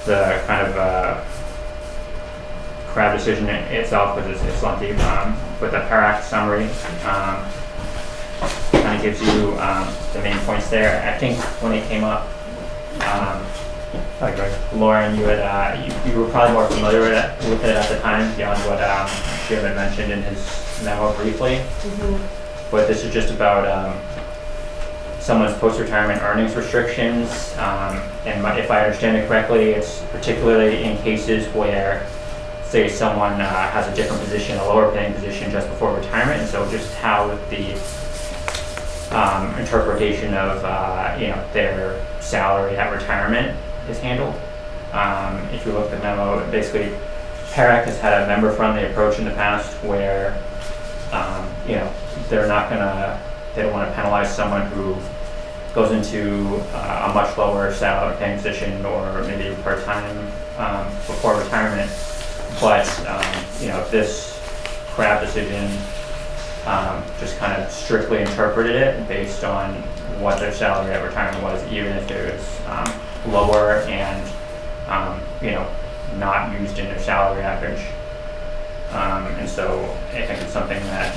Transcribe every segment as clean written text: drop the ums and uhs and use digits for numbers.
the kind of CRAB decision itself, because it's lengthy, but the PARAC summary kind of gives you the main points there. I think when it came up, Hi, Greg. Lauren, you had you were probably more familiar with it at the time, beyond what Jim had mentioned in his memo briefly. Mm-hmm. But this is just about someone's post-retirement earnings restrictions, and if I understand it correctly, it's particularly in cases where, say, someone has a different position, a lower paying position just before retirement, and so just how the interpretation of their salary at retirement is handled. If you look at the memo, basically, PARAC has had a member-friendly approach in the past where they don't want to penalize someone who goes into a much lower salary paying position or maybe part-time before retirement. But this CRAB decision just kind of strictly interpreted it based on what their salary at retirement was, even if it was lower and not used in their salary average. And so I think it's something that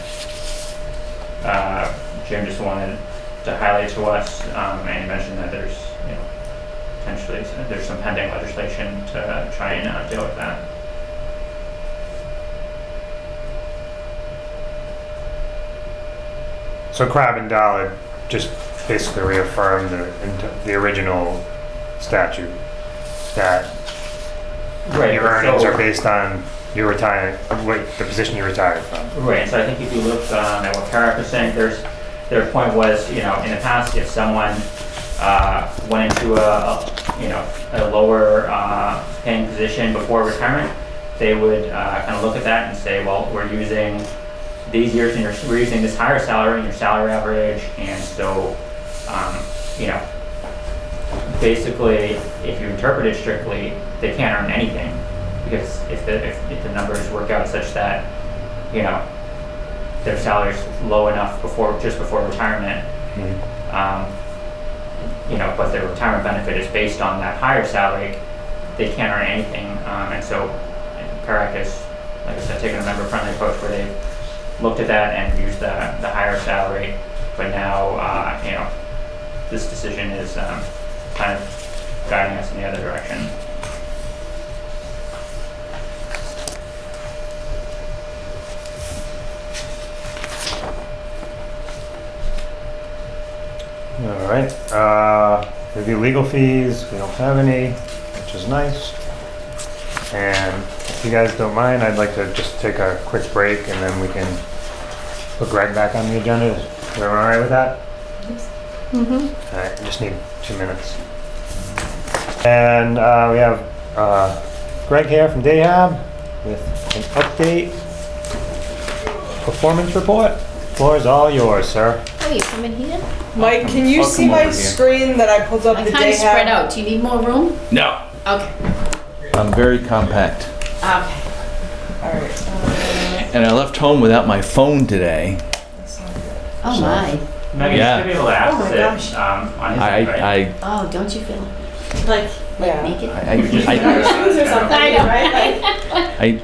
Jim just wanted to highlight to us, and he mentioned that there's potentially there's some pending legislation to try and deal with that. So Crab and Dollar just basically reaffirmed the original statute that Right. your earnings are based on your the position you retired from. Right. So I think if you look at what Kara was saying, their point was, in the past, if someone went into a lower paying position before retirement, they would kind of look at that and say, well, we're using these years and we're using this higher salary in your salary average, and so basically, if you interpret it strictly, they can't earn anything, because if the numbers work out such that their salary's low enough just before retirement, but their retirement benefit is based on that higher salary, they can't earn anything, and so PARAC has, like I said, taken a member-friendly approach where they've looked at that and used the higher salary, but now this decision is kind of guiding us in the other direction. All right. Review legal fees. We don't have any, which is nice. And if you guys don't mind, I'd like to just take a quick break, and then we can put Greg back on the agenda. Is everyone all right with that? Mm-hmm. All right, I just need 2 minutes. And we have Greg here from Dayhab with an update performance report. Floor is all yours, sir. Oh, you coming here? Mike, can you I'll see come over my here. screen that I pulled up I the kind day of spread out. Do you need more room? No, Okay. I'm very compact. Okay. Alright. And I left home without my phone today. That's not good. Oh So- my. Megan, Yeah. you should be able to Oh my access gosh. it on his end, right? I, Oh, don't you feel Like, yeah. naked? Shoes or something, I know. right? Like,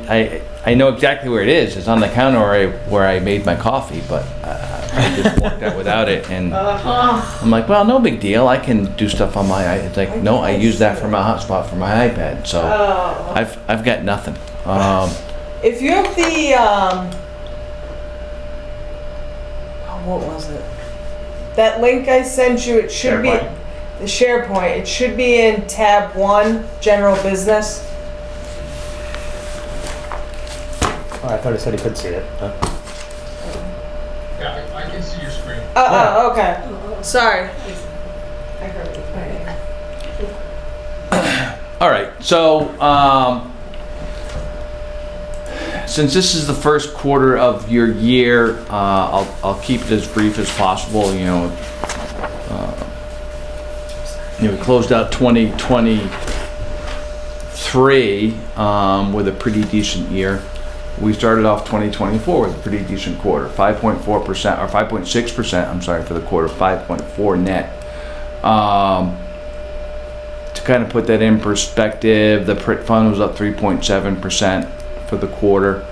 I know exactly where it is. It's on the counter where I made my coffee, but I just walked out without it, and Oh, I'm like, well, no big deal. I can do stuff on my. It's like, no, I use that for my hotspot for my iPad, so oh. I've got nothing. If you have the, what was it? That link I sent you, it should be, SharePoint. the SharePoint, it should be in tab 1, general business. Oh, I thought he said he could see it. Huh? Yeah, I can see your screen. Oh, okay. Sorry. I heard it. All right, so since this is the first quarter of your year, I'll keep it as brief as possible. We closed out 2023 with a pretty decent year. We started off 2024 with a pretty decent quarter, 5.4% or 5.6%. I'm sorry for the quarter, 5.4 net. To kind of put that in perspective, the PRIT fund was up 3.7% for the quarter.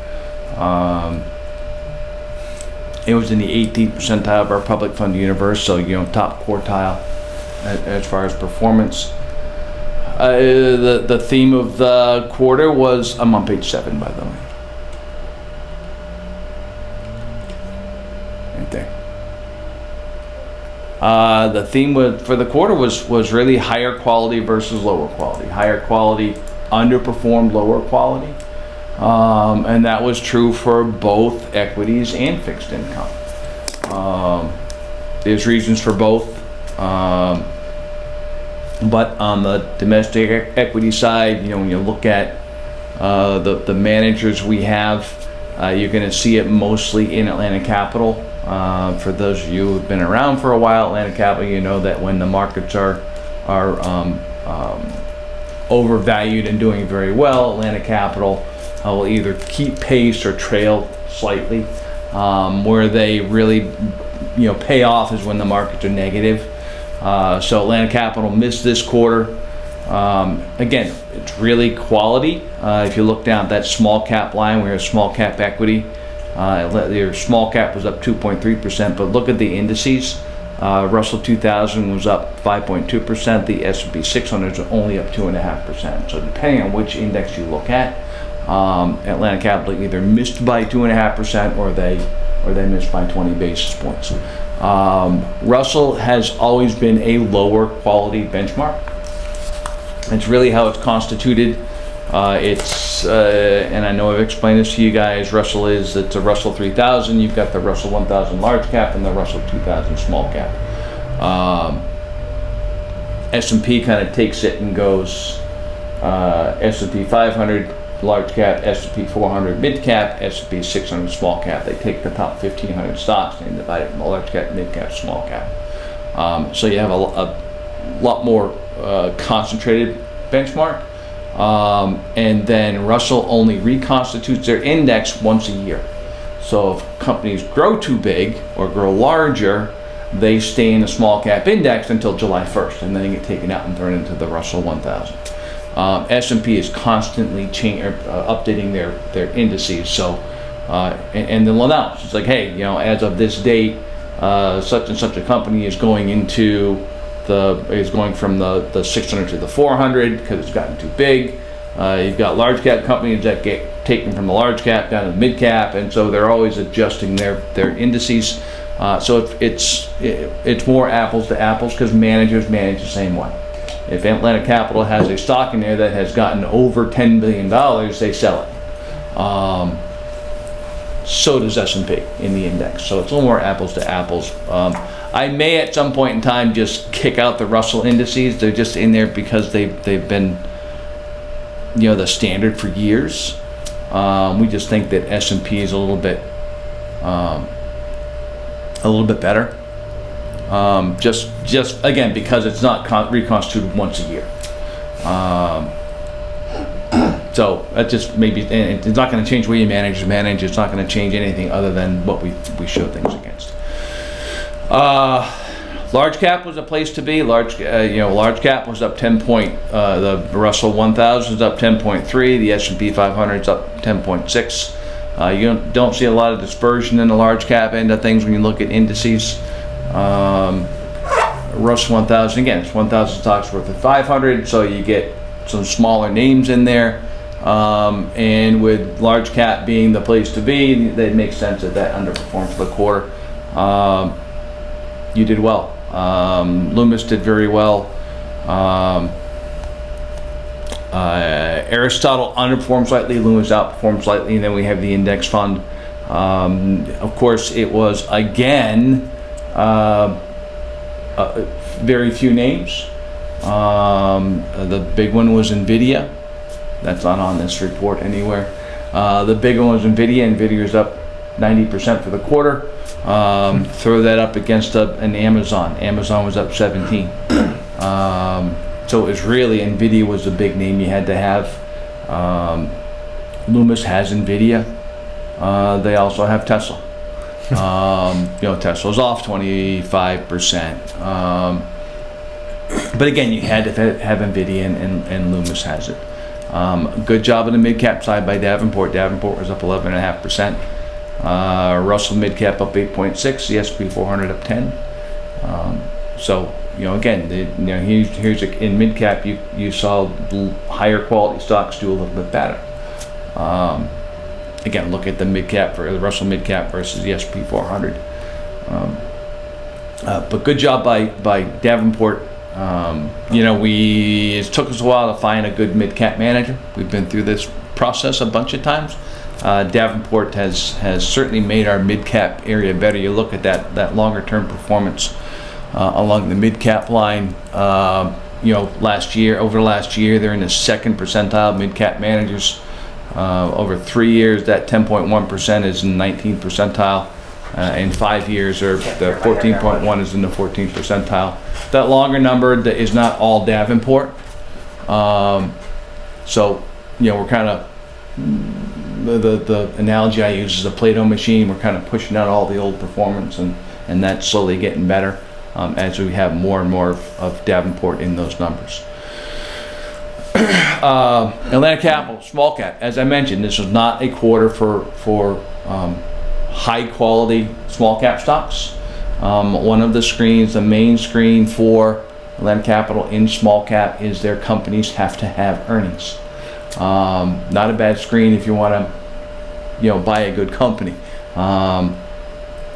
It was in the 18th percentile of our public fund universe, so top quartile as far as performance. The theme of the quarter was, I'm on page 7 by the way. Right there. The theme for the quarter was really higher quality versus lower quality. Higher quality underperformed lower quality. And that was true for both equities and fixed income. There's reasons for both. But on the domestic equity side, when you look at the managers we have, you're going to see it mostly in Atlantic Capital. For those of you who've been around for a while, Atlantic Capital, you know that when the markets are overvalued and doing very well, Atlantic Capital will either keep pace or trail slightly. Where they really pay off is when the markets are negative. So Atlantic Capital missed this quarter. Again, it's really quality. If you look down at that small cap line, we have small cap equity. Your small cap was up 2.3%, but look at the indices. Russell 2000 was up 5.2%. The S&P 600 is only up 2.5%. So depending on which index you look at, Atlantic Capital either missed by 2.5% or they missed by 20 basis points. Russell has always been a lower quality benchmark. It's really how it's constituted. And I know I've explained this to you guys, it's a Russell 3000, you've got the Russell 1000 large cap and the Russell 2000 small cap. S&P kind of takes it and goes S&P 500 large cap, S&P 400 mid cap, S&P 600 small cap. They take the top 1,500 stocks and divide it into large cap, mid cap, small cap. So you have a lot more concentrated benchmark. And then Russell only reconstitutes their index once a year. So if companies grow too big or grow larger, they stay in the small cap index until July 1st, and then they get taken out and thrown into the Russell 1000. S&P is constantly updating their indices. So, and they'll announce, it's like, hey, as of this date, such and such a company is going from the 600 to the 400 because it's gotten too big. You've got large cap companies that get taken from the large cap down to the mid cap, and so they're always adjusting their indices. So it's more apples to apples because managers manage the same way. If Atlantic Capital has a stock in there that has gotten over $10 billion, they sell it. So does S&P in the index. So it's a little more apples to apples. I may at some point in time just kick out the Russell indices. They're just in there because they've been the standard for years. We just think that S&P is a little bit better. Just again because it's not reconstituted once a year. So that just maybe, and it's not going to change where you manage. It's not going to change anything other than what we show things against. Large cap was a place to be. Large cap was up 10 point. The Russell 1000 is up 10.3. The S&P 500 is up 10.6. You don't see a lot of dispersion in the large cap end of things when you look at indices. Russell 1000, again, it's 1,000 stocks worth of 500, so you get some smaller names in there. And with large cap being the place to be, it makes sense that underperformed for the quarter. You did well. Loomis did very well. Aristotle underperformed slightly, Loomis outperformed slightly, and then we have the index fund. Of course, it was again very few names. The big one was NVIDIA. That's not on this report anywhere. The big one was NVIDIA. NVIDIA is up 90% for the quarter. Throw that up against an Amazon. Amazon was up 17. So it was really, NVIDIA was the big name you had to have. Loomis has NVIDIA. They also have Tesla. Tesla's off 25%. But again, you had to have NVIDIA and Loomis has it. Good job on the mid-cap side by Davenport. Davenport was up 11.5%. Russell mid-cap up 8.6, the S&P 400 up 10. So, again, here's in mid-cap, you saw higher quality stocks do a little bit better. Again, look at the mid-cap for the Russell mid-cap versus the S&P 400. But good job by Davenport. It took us a while to find a good mid-cap manager. We've been through this process a bunch of times. Davenport has certainly made our mid-cap area better. You look at that longer-term performance along the mid-cap line. Over the last year, they're in the second percentile mid-cap managers. Over 3 years, that 10.1% is in 19th percentile. In 5 years, the 14.1 is in the 14th percentile. That longer number that is not all Davenport. We're kind of, the analogy I use is a Play-Doh machine. We're kind of pushing out all the old performance, and that's slowly getting better as we have more and more of Davenport in those numbers. Atlantic Capital, small cap. As I mentioned, this is not a quarter for high quality small cap stocks. One of the screens, the main screen for Atlantic Capital in small cap, is their companies have to have earnings. Not a bad screen if you want to, buy a good company.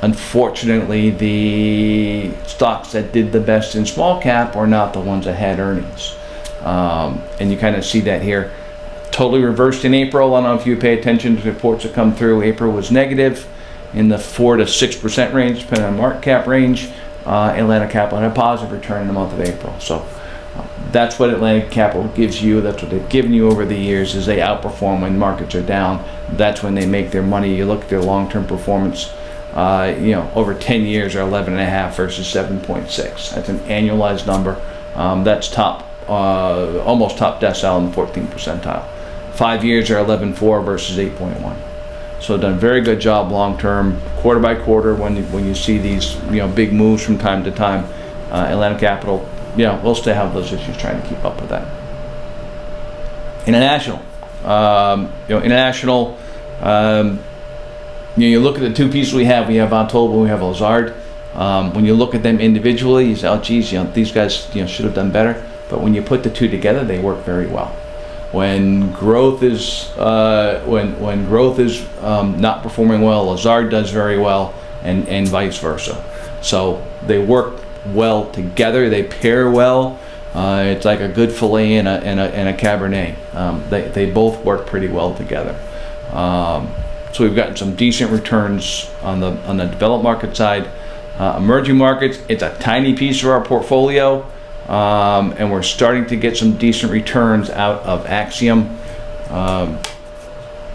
Unfortunately, the stocks that did the best in small cap are not the ones that had earnings. And you kind of see that here. Totally reversed in April. I don't know if you pay attention to reports that come through. April was negative in the 4 to 6% range, depending on market cap range. Atlantic Capital had a positive return in the month of April. So that's what Atlantic Capital gives you. That's what they've given you over the years, is they outperform when markets are down. That's when they make their money. You look at their long-term performance, over 10 years are 11.5 versus 7.6. That's an annualized number. That's almost top decile in the 14th percentile. 5 years are 11.4 versus 8.1. So done a very good job long term, quarter by quarter. When you see these big moves from time to time, Atlantic Capital, we'll still have those issues trying to keep up with that. International, you look at the two pieces we have Attleboro, we have Lazard. When you look at them individually, you say, oh geez, these guys should have done better. But when you put the two together, they work very well. When growth is not performing well, Lazard does very well, and vice versa. So they work well together. They pair well. It's like a good fillet and a Cabernet. They both work pretty well together. So we've gotten some decent returns on the developed market side. Emerging markets, it's a tiny piece of our portfolio. And we're starting to get some decent returns out of Axiom. Again,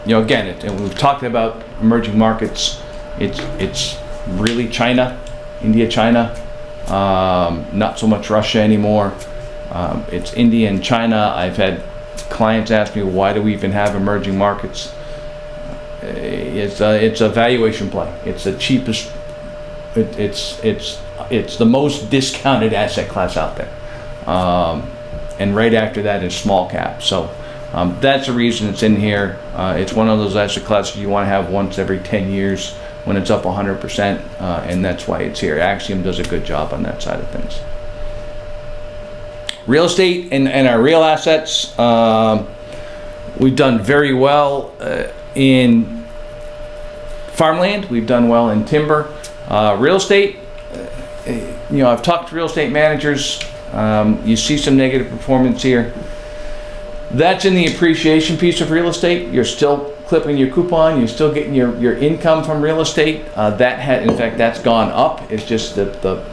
and we've talked about emerging markets. It's really China, India, China. Not so much Russia anymore. It's India and China. I've had clients ask me, why do we even have emerging markets? It's a valuation play. It's the cheapest. It's the most discounted asset class out there. And right after that is small cap. So that's the reason it's in here. It's one of those asset classes you want to have once every 10 years when it's up 100%, and that's why it's here. Axiom does a good job on that side of things. Real estate and our real assets, we've done very well in farmland. We've done well in timber. Real estate, I've talked to real estate managers. You see some negative performance here. That's in the appreciation piece of real estate. You're still clipping your coupon. You're still getting your income from real estate. In fact, that's gone up. It's just that the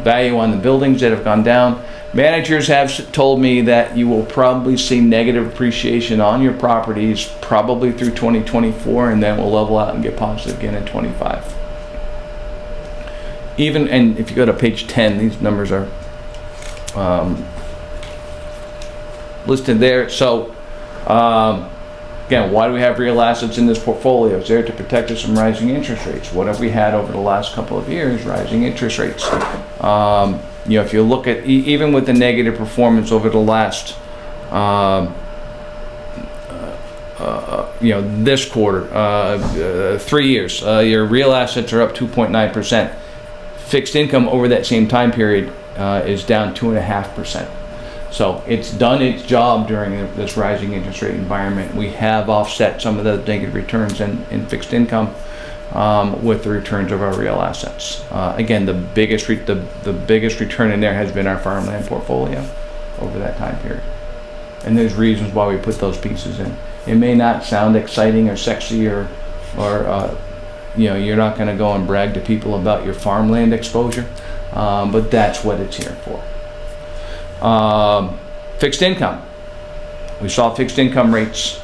value on the buildings that have gone down. Managers have told me that you will probably see negative appreciation on your properties probably through 2024, and then we'll level out and get positive again in 25. And if you go to page 10, these numbers are listed there. So again, why do we have real assets in this portfolio? It's there to protect us from rising interest rates. What have we had over the last couple of years? Rising interest rates. if you look at even with the negative performance over the last this quarter, 3 years, your real assets are up 2.9%. Fixed income over that same time period is down 2.5%. So it's done its job during this rising interest rate environment. We have offset some of the negative returns in fixed income with the returns of our real assets. Again, the biggest return in there has been our farmland portfolio over that time period. And there's reasons why we put those pieces in. It may not sound exciting or sexy or you're not going to go and brag to people about your farmland exposure, but that's what it's here for. Fixed income. We saw fixed income rates.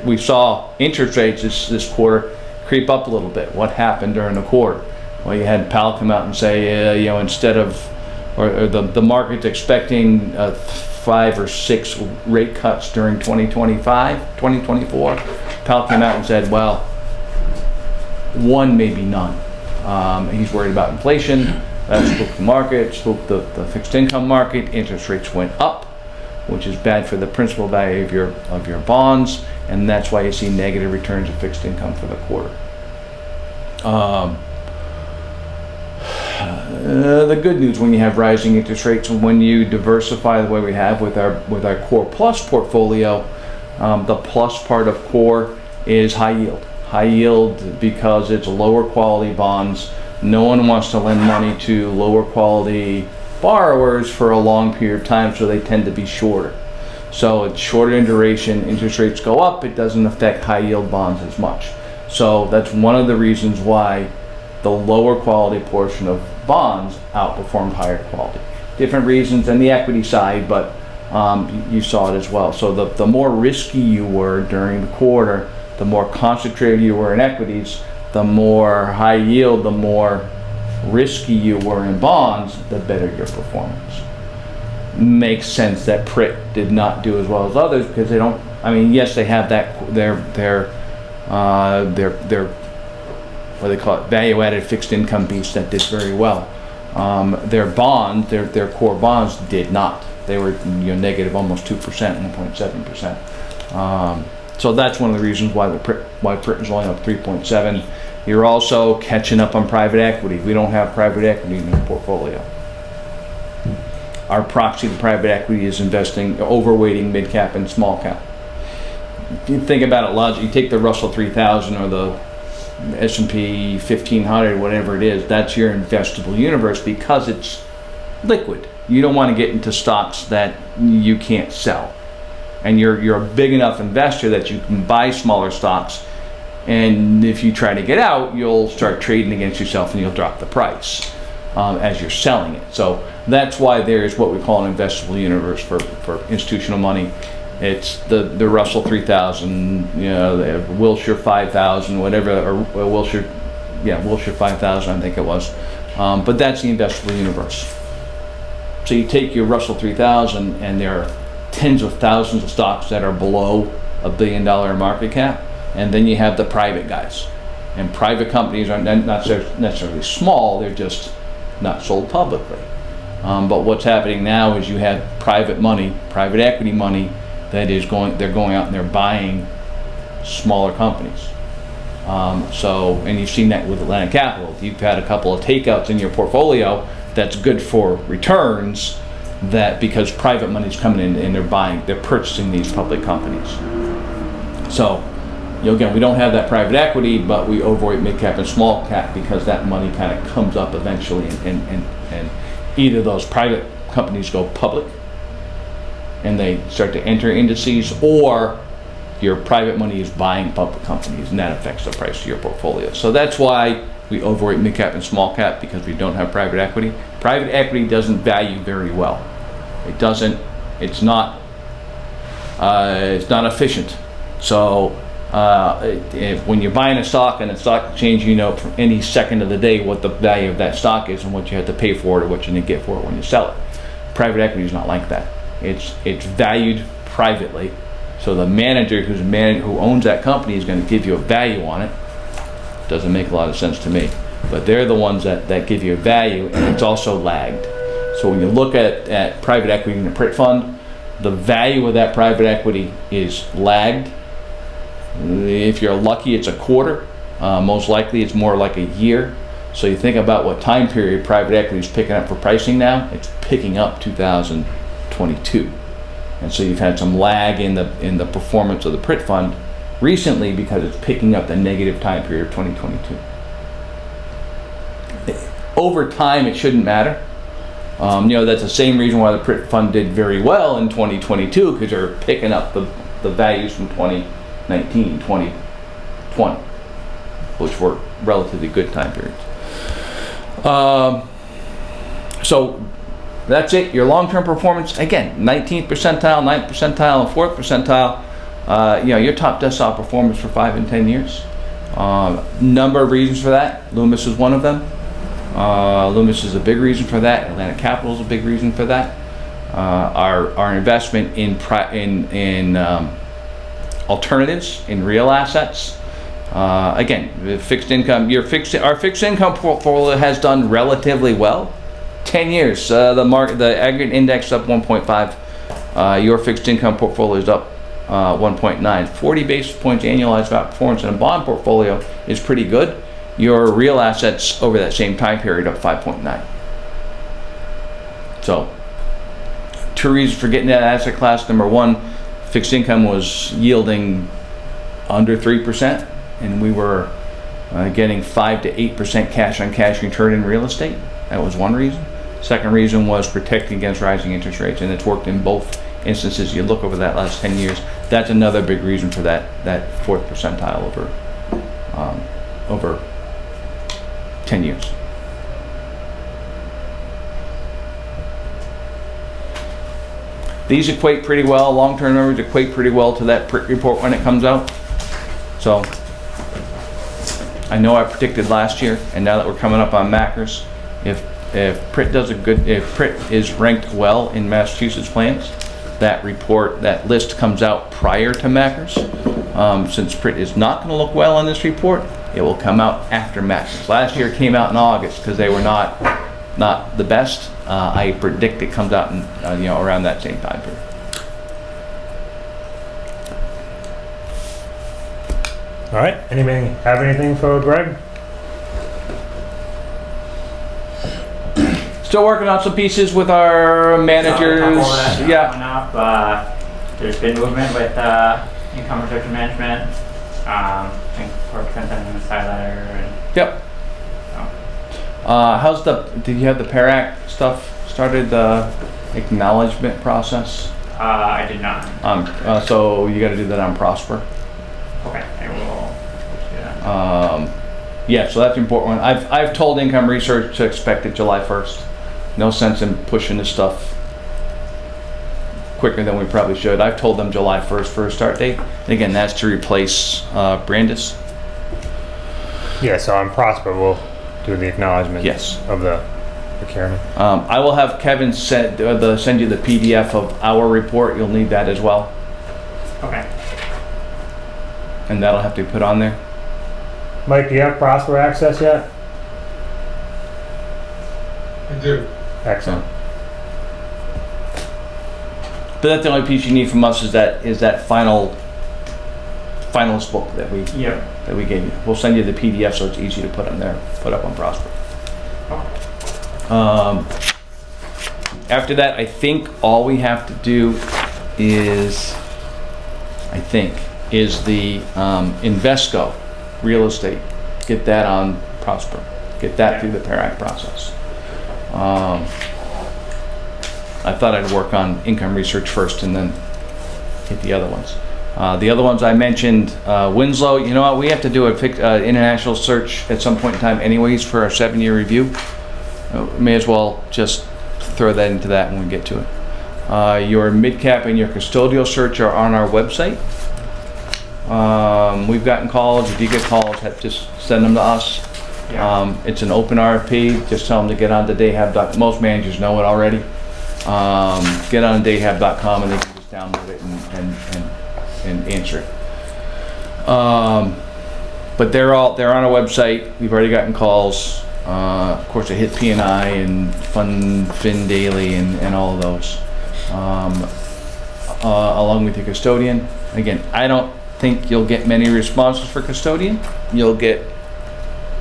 We saw interest rates this quarter creep up a little bit. What happened during the quarter? Well, you had Powell come out and say, instead of, or the market's expecting 5 or 6 rate cuts during 2024. Powell came out and said, well, 1, maybe none. He's worried about inflation. That spooked the market, spooked the fixed income market. Interest rates went up, which is bad for the principal value of your bonds, and that's why you see negative returns of fixed income for the quarter. The good news when you have rising interest rates and when you diversify the way we have with our core plus portfolio, the plus part of core is high yield. High yield because it's lower quality bonds. No one wants to lend money to lower quality borrowers for a long period of time, so they tend to be shorter. So it's shorter in duration. Interest rates go up, it doesn't affect high yield bonds as much. So that's one of the reasons why the lower quality portion of bonds outperformed higher quality. Different reasons on the equity side, but you saw it as well. So the more risky you were during the quarter, the more concentrated you were in equities, the more high yield, the more risky you were in bonds, the better your performance. Makes sense that PRIT did not do as well as others because they don't, yes, they have that, their what they call it, value-added fixed income piece that did very well. Their bonds, their core bonds did not. They were negative almost 2%, 1.7%. So that's one of the reasons why PRIT is only up 3.7. You're also catching up on private equity. We don't have private equity in the portfolio. Our proxy to private equity is overweighting mid cap and small cap. If you think about it logically, you take the Russell 3000 or the S&P 1500, whatever it is, that's your investable universe because it's liquid. You don't want to get into stocks that you can't sell. And you're a big enough investor that you can buy smaller stocks, and if you try to get out, you'll start trading against yourself and you'll drop the price as you're selling it. So that's why there's what we call an investable universe for institutional money. It's the Russell 3000, the Wilshire 5000, whatever, or Wilshire 5000, I think it was. But that's the investable universe. So you take your Russell 3000, and there are tens of thousands of stocks that are below $1 billion market cap, and then you have the private guys. And private companies are not necessarily small; they're just not sold publicly. But what's happening now is you have private money, private equity money, that is they're going out and they're buying smaller companies. And you've seen that with Atlantic Capital. You've had a couple of takeouts in your portfolio that's good for returns, that because private money's coming in and they're purchasing these public companies. So, again, we don't have that private equity, but we overweight mid cap and small cap because that money kind of comes up eventually, and either those private companies go public and they start to enter indices, or your private money is buying public companies, and that affects the price of your portfolio. So that's why we overweight mid cap and small cap, because we don't have private equity. Private equity doesn't value very well. It's not efficient. So when you're buying a stock and the stock changes, from any second of the day what the value of that stock is and what you have to pay for it or what you need to get for it when you sell it. Private equity is not like that. It's valued privately. So the manager who owns that company is going to give you a value on it. Doesn't make a lot of sense to me. But they're the ones that give you a value, and it's also lagged. So when you look at private equity in the PRIT fund, the value of that private equity is lagged. If you're lucky, it's a quarter. Most likely, it's more like a year. So you think about what time period private equity is picking up for pricing now. It's picking up 2022, and so you've had some lag in the performance of the PRIT fund recently because it's picking up the negative time period of 2022. Over time, it shouldn't matter. That's the same reason why the PRIT fund did very well in 2022, because they're picking up the values from 2019, 2020, which were relatively good time periods. So that's it. Your long-term performance, again, 19th percentile, 9th percentile, and 4th percentile. Your top decile performance for 5 and 10 years. Number of reasons for that. Loomis is one of them. Loomis is a big reason for that. Atlantic Capital is a big reason for that. Our investment in alternatives, in real assets. Again, fixed income. Our fixed income portfolio has done relatively well. 10 years, the aggregate index up 1.5. Your fixed income portfolio is up 1.9. 40 basis points annualized outperformance in a bond portfolio is pretty good. Your real assets over that same time period up 5.9. So, 2 reasons for getting that asset class. Number 1, fixed income was yielding under 3%, and we were getting 5 to 8% cash on cash return in real estate. That was one reason. Second reason was protecting against rising interest rates, and it's worked in both instances. You look over that last 10 years, that's another big reason for that 4th percentile over 10 years. These equate pretty well, long-term numbers equate pretty well to that PRIT report when it comes out. So I know I predicted last year, and now that we're coming up on Mackers, if PRIT is ranked well in Massachusetts plans, that list comes out prior to Mackers. Since PRIT is not going to look well on this report, it will come out after Mackers. Last year it came out in August because they were not the best. I predict it comes out in around that same time period. All right, have anything for Greg? Still working on some pieces with our managers. Yeah. There's been movement with income protection management. I think Corp Trenton the side letter. And yep. Did you have the PAIR Act stuff started, the acknowledgement process? I did not. So you got to do that on Prosper. Okay, I will do that. Yeah, so that's an important one. I've told Income Research to expect it July 1st. No sense in pushing this stuff quicker than we probably should. I've told them July 1st for a start date. And again, that's to replace Brandis. Yeah, so on Prosper, we'll do the acknowledgement of the procurement. I will have Kevin send you the PDF of our report. You'll need that as well. Okay. And that'll have to be put on there. Mike, do you have Prosper access yet? I do. Excellent. But that's the only piece you need from us is that finalist book that we gave you. We'll send you the PDF so it's easy to put up on Prosper. After that, I think all we have to do is the Invesco real estate. Get that on Prosper. Get that through the PAIR Act process. I thought I'd work on Income Research first and then hit the other ones. The other ones I mentioned, Winslow, you know what, we have to do an international search at some point in time anyways for our 7-year review. May as well just throw that into that when we get to it. Your mid-cap and your custodial search are on our website. We've gotten calls. If you get calls, just send them to us. Yeah. It's an open RFP. Just tell them to get on to dayhab.com. Most managers know it already. Get on dayhab.com and they can just download it and answer it. But they're on our website. We've already gotten calls. Of course, I hit P&I and Fin Daily and all of those. Along with your custodian. Again, I don't think you'll get many responses for custodian. You'll get,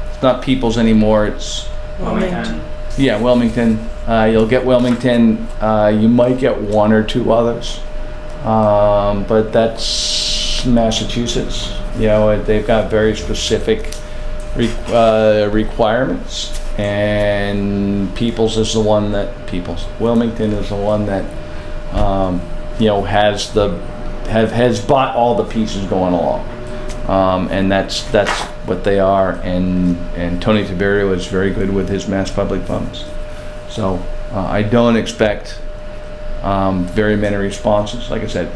it's not Peoples anymore, it's, Wilmington. yeah, Wilmington. You'll get Wilmington. You might get one or two others. But that's Massachusetts. You know, they've got very specific requirements, and Wilmington is the one that, you know, has bought all the pieces going along. And that's what they are, and Tony Tiberio is very good with his mass public funds. So I don't expect very many responses. Like I said,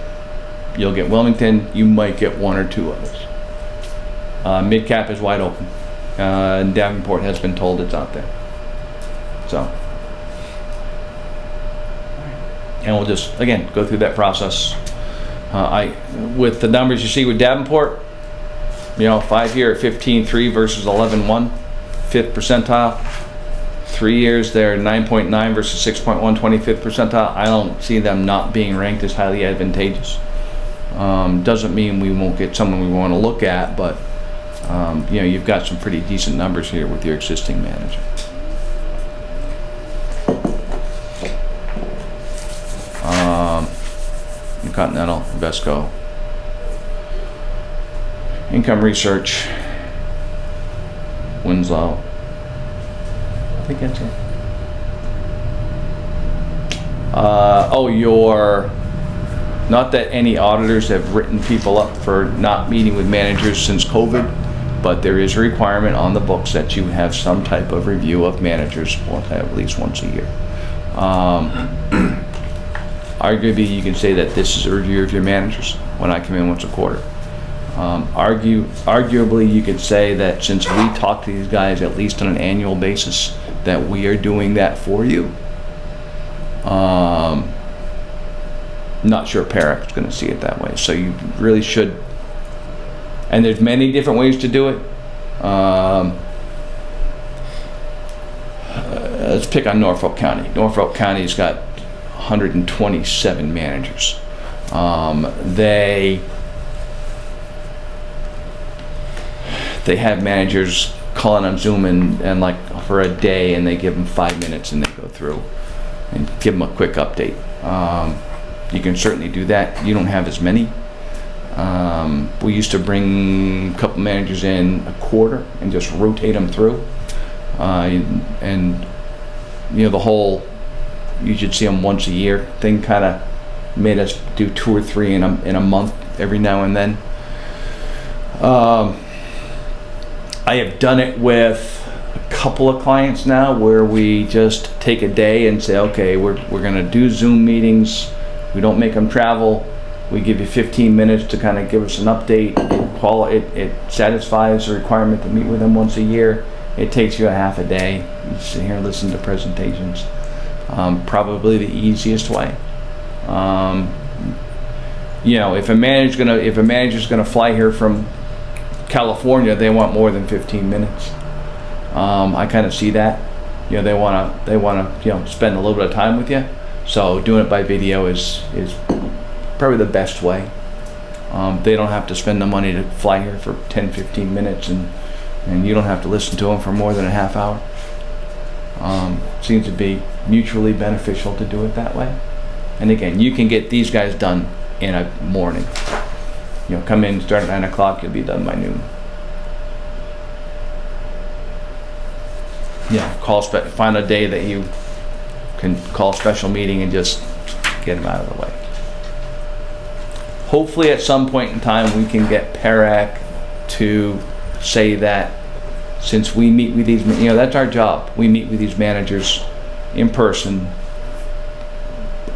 you'll get Wilmington, you might get one or two others. Mid-cap is wide open, and Davenport has been told it's out there. So, and we'll just, again, go through that process. With the numbers you see with Davenport, you know, 5-year at 15.3 versus 11.1, 5th percentile. 3 years they're 9.9 versus 6.1, 25th percentile. I don't see them not being ranked as highly advantageous. Doesn't mean we won't get someone we want to look at, but you know, you've got some pretty decent numbers here with your existing manager. Continental, Invesco, Income Research, Winslow. I think that's it. Not that any auditors have written people up for not meeting with managers since COVID, but there is a requirement on the books that you have some type of review of managers at least once a year. Arguably, you can say that this is a review of your managers when I come in once a quarter. Arguably, you could say that since we talk to these guys at least on an annual basis, that we are doing that for you. Not sure Parek's going to see it that way, so you really should. And there's many different ways to do it. Let's pick on Norfolk County. Norfolk County's got 127 managers. They have managers calling on Zoom and like for a day, and they give them 5 minutes and they go through and give them a quick update. You can certainly do that. You don't have as many. We used to bring a couple managers in a quarter and just rotate them through. And you know, the whole you should see them once a year thing kind of made us do 2 or 3 in a month every now and then. I have done it with a couple of clients now where we just take a day and say, okay, we're going to do Zoom meetings. We don't make them travel. We give you 15 minutes to kind of give us an update. It satisfies the requirement to meet with them once a year. It takes you a half a day. You sit here and listen to presentations. Probably the easiest way. You know, if a manager's gonna fly here from California, they want more than 15 minutes. I kind of see that. You know, they wanna you know, spend a little bit of time with you. So doing it by video is probably the best way. They don't have to spend the money to fly here for 10-15 minutes, and you don't have to listen to them for more than a half hour. Seems to be mutually beneficial to do it that way. And again, you can get these guys done in a morning. You know, come in, start at 9 o'clock, you'll be done by noon. Yeah, find a day that you can call a special meeting and just get them out of the way. Hopefully at some point in time we can get Parek to say that since we meet with these, you know, that's our job. We meet with these managers in person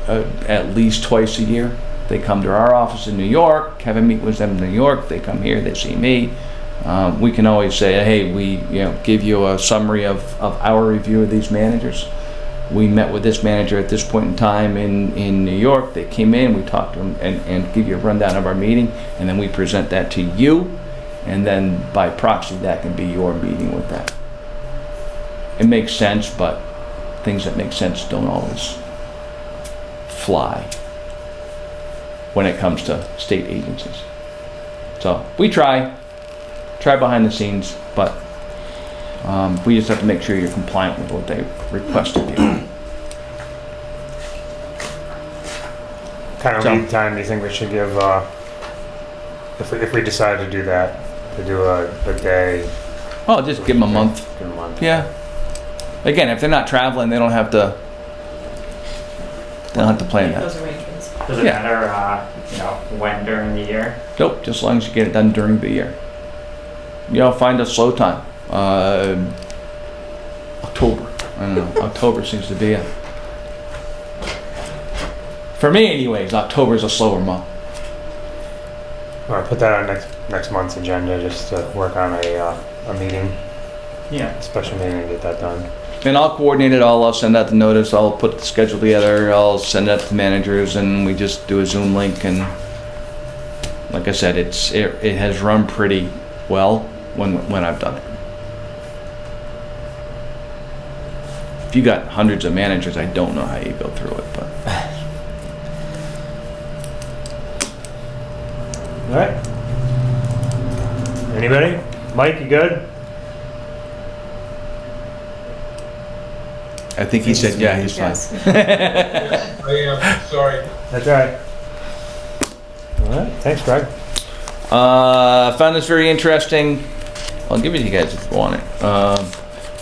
at least twice a year. They come to our office in New York, have a meet with them in New York. They come here, they see me. We can always say, hey, we give you a summary of our review of these managers. We met with this manager at this point in time in New York. They came in, we talked to them and give you a rundown of our meeting, and then we present that to you. And then by proxy, that can be your meeting with that. it makes sense, but things that make sense don't always fly when it comes to state agencies. So we try behind the scenes, but we just have to make sure you're compliant with what they request of you. Kind of So- lead time do you think we should give, if we decide to do that, to do a day? Oh, just give them a month. Give 'em a month. Yeah. Again, if they're not traveling, they don't have to plan that. Those arrangements. Does it Yeah. matter, when during the year? Nope, just as long as you get it done during the year. Find a slow time. October. I don't know. October seems to be it. For me anyways, October's a slower month. All right, put that on next month's agenda, just to work on a meeting, Yeah. special meeting, and get that done. And I'll coordinate it all. I'll send out the notice. I'll put the schedule together. I'll send it out to the managers, and we just do a Zoom link. And like I said, it has run pretty well when I've done it. If you got hundreds of managers, I don't know how you go through it, but All right. Anybody? Mike, you good? I think he said, yeah, he's fine. Yes. I am, sorry. That's all right. All right, thanks, Greg. I found this very interesting. I'll give it to you guys if you want it.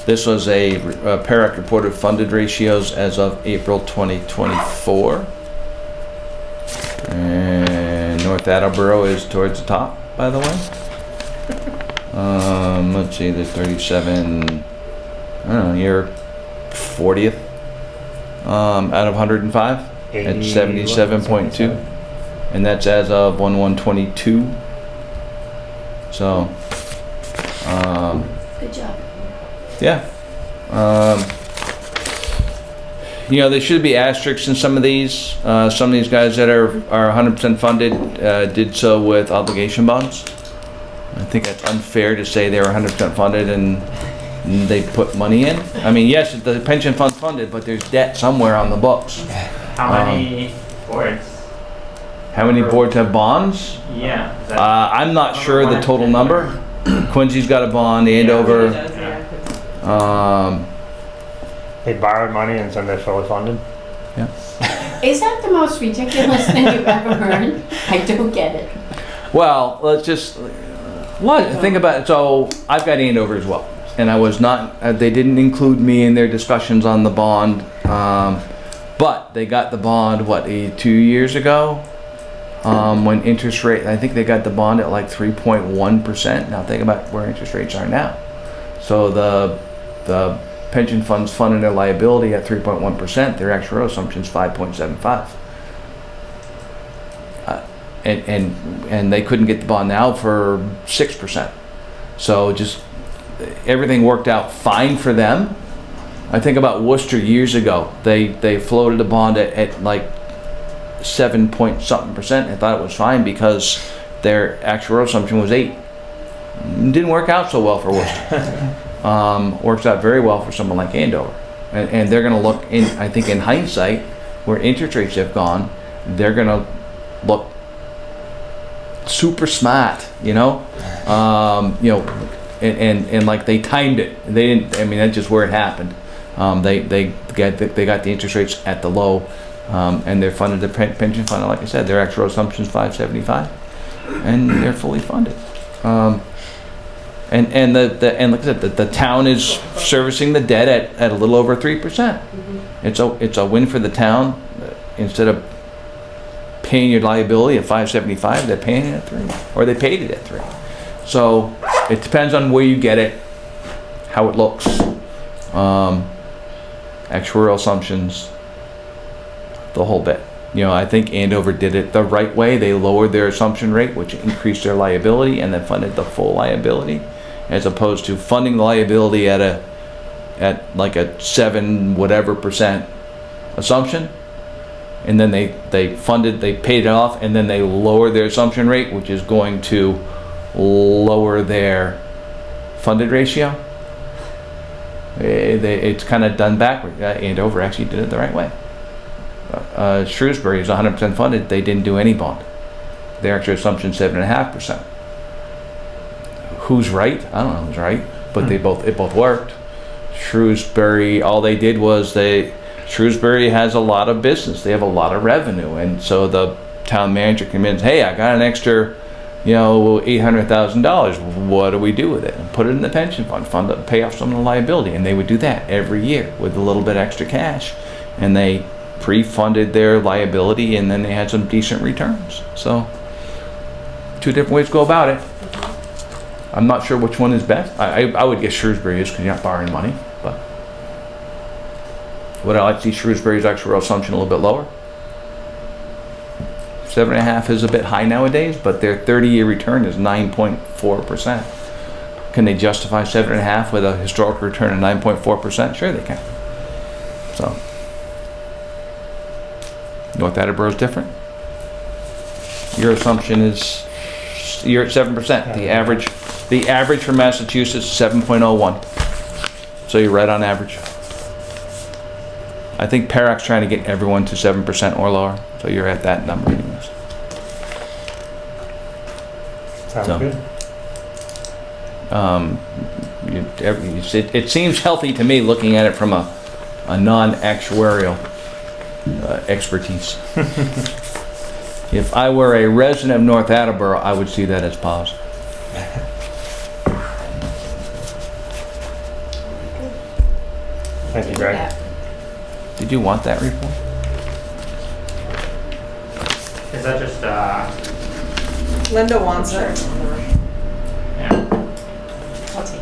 This was a PERAC reported funded ratios as of April 2024. And North Attleboro is towards the top, by the way. Let's see, there's 37, I don't know, you're 40th out of 105 at 77.2. And that's as of 1/1/22. So, Good job. yeah. There should be asterisks in some of these. Some of these guys that are 100% funded did so with obligation bonds. I think that's unfair to say they were 100% funded and they put money in. I mean, yes, the pension fund's funded, but there's debt somewhere on the books. How many boards? How many boards have bonds? Yeah. Is that I'm not number sure one the or total two? number. Quincy's got a bond, Andover. They borrowed money and said they're fully funded? Is that the most ridiculous thing you've ever heard? I don't get it. Well, let's just think about it. So I've got Andover as well, and I was not. They didn't include me in their discussions on the bond, but they got the bond 2 years ago. When interest rate, I think they got the bond at like 3.1%. Now think about where interest rates are now. So the pension funds funding their liability at 3.1%. Their actuarial assumption is 5.75. And they couldn't get the bond now for 6%. So just everything worked out fine for them. I think about Worcester years ago. They floated a bond at like 7 point something percent. I thought it was fine because their actuarial assumption was 8. Didn't work out so well for Worcester. Works out very well for someone like Andover. And they're going to look in, I think in hindsight, where interest rates have gone, they're going to look super smart, and like they timed it. They didn't, I mean, that's just where it happened. They got the interest rates at the low, and they're funded the pension fund. Like I said, their actual assumption is 575, and they're fully funded. And like I said, the town is servicing the debt at a little over 3%. It's a win for the town. Instead of paying your liability at 575, they're paying it at 3, or they paid it at 3. So it depends on where you get it, how it looks, actuarial assumptions, the whole bit. I think Andover did it the right way. They lowered their assumption rate, which increased their liability, and then funded the full liability, as opposed to funding the liability at like a 7 whatever percent assumption, and then they paid it off, and then they lowered their assumption rate, which is going to lower their funded ratio. It's kind of done backward. Andover actually did it the right way. Shrewsbury is 100% funded. They didn't do any bond. Their actual assumption 7.5%. Who's right? I don't know who's right, but it both worked. Shrewsbury, all they did was Shrewsbury has a lot of business. They have a lot of revenue, and so the town manager convinced, hey, I got an extra, $800,000. What do we do with it? And put it in the pension fund, pay off some of the liability, and they would do that every year with a little bit extra cash, and they pre-funded their liability, and then they had some decent returns. So, two different ways to go about it. I'm not sure which one is best. I would guess Shrewsbury is because you're not borrowing money, but would I like to see Shrewsbury's actual assumption a little bit lower? 7.5 is a bit high nowadays, but their 30-year return is 9.4%. Can they justify 7.5 with a historical return of 9.4%? Sure they can. So, North Attleboro is different. Your assumption is you're at 7%. The average for Massachusetts is 7.01. So you're right on average. I think PARAC's trying to get everyone to 7% or lower. So you're at that number anyways. Sounds good. It seems healthy to me looking at it from a non-actuarial expertise. If I were a resident of North Attleboro, I would see that as positive. Thank you, Greg. Did you want that report? Is that just, Linda wants it. yeah, I'll take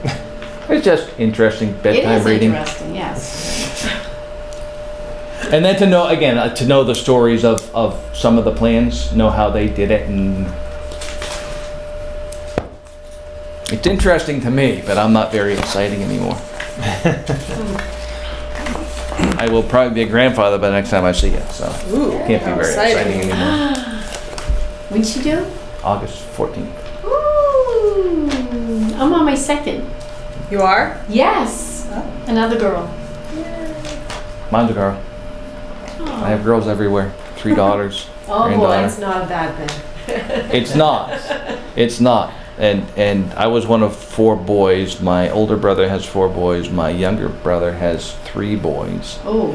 it. It's just interesting It bedtime is reading. interesting, yes. And then to know, again, to know the stories of some of the plans, know how they did it, and it's interesting to me, but I'm not very exciting anymore. I will probably be a grandfather by the next time I see you, so Ooh, can't be very exciting anymore. When'd she do? August 14th. Ooh, I'm on my second. You are? Yes, another girl. Mine's a girl. I have girls everywhere. 3 daughters. Oh boy, granddaughter. it's not a bad thing. It's not. It's not. And I was one of 4 boys. My older brother has 4 boys. My younger brother has 3 boys. Oh,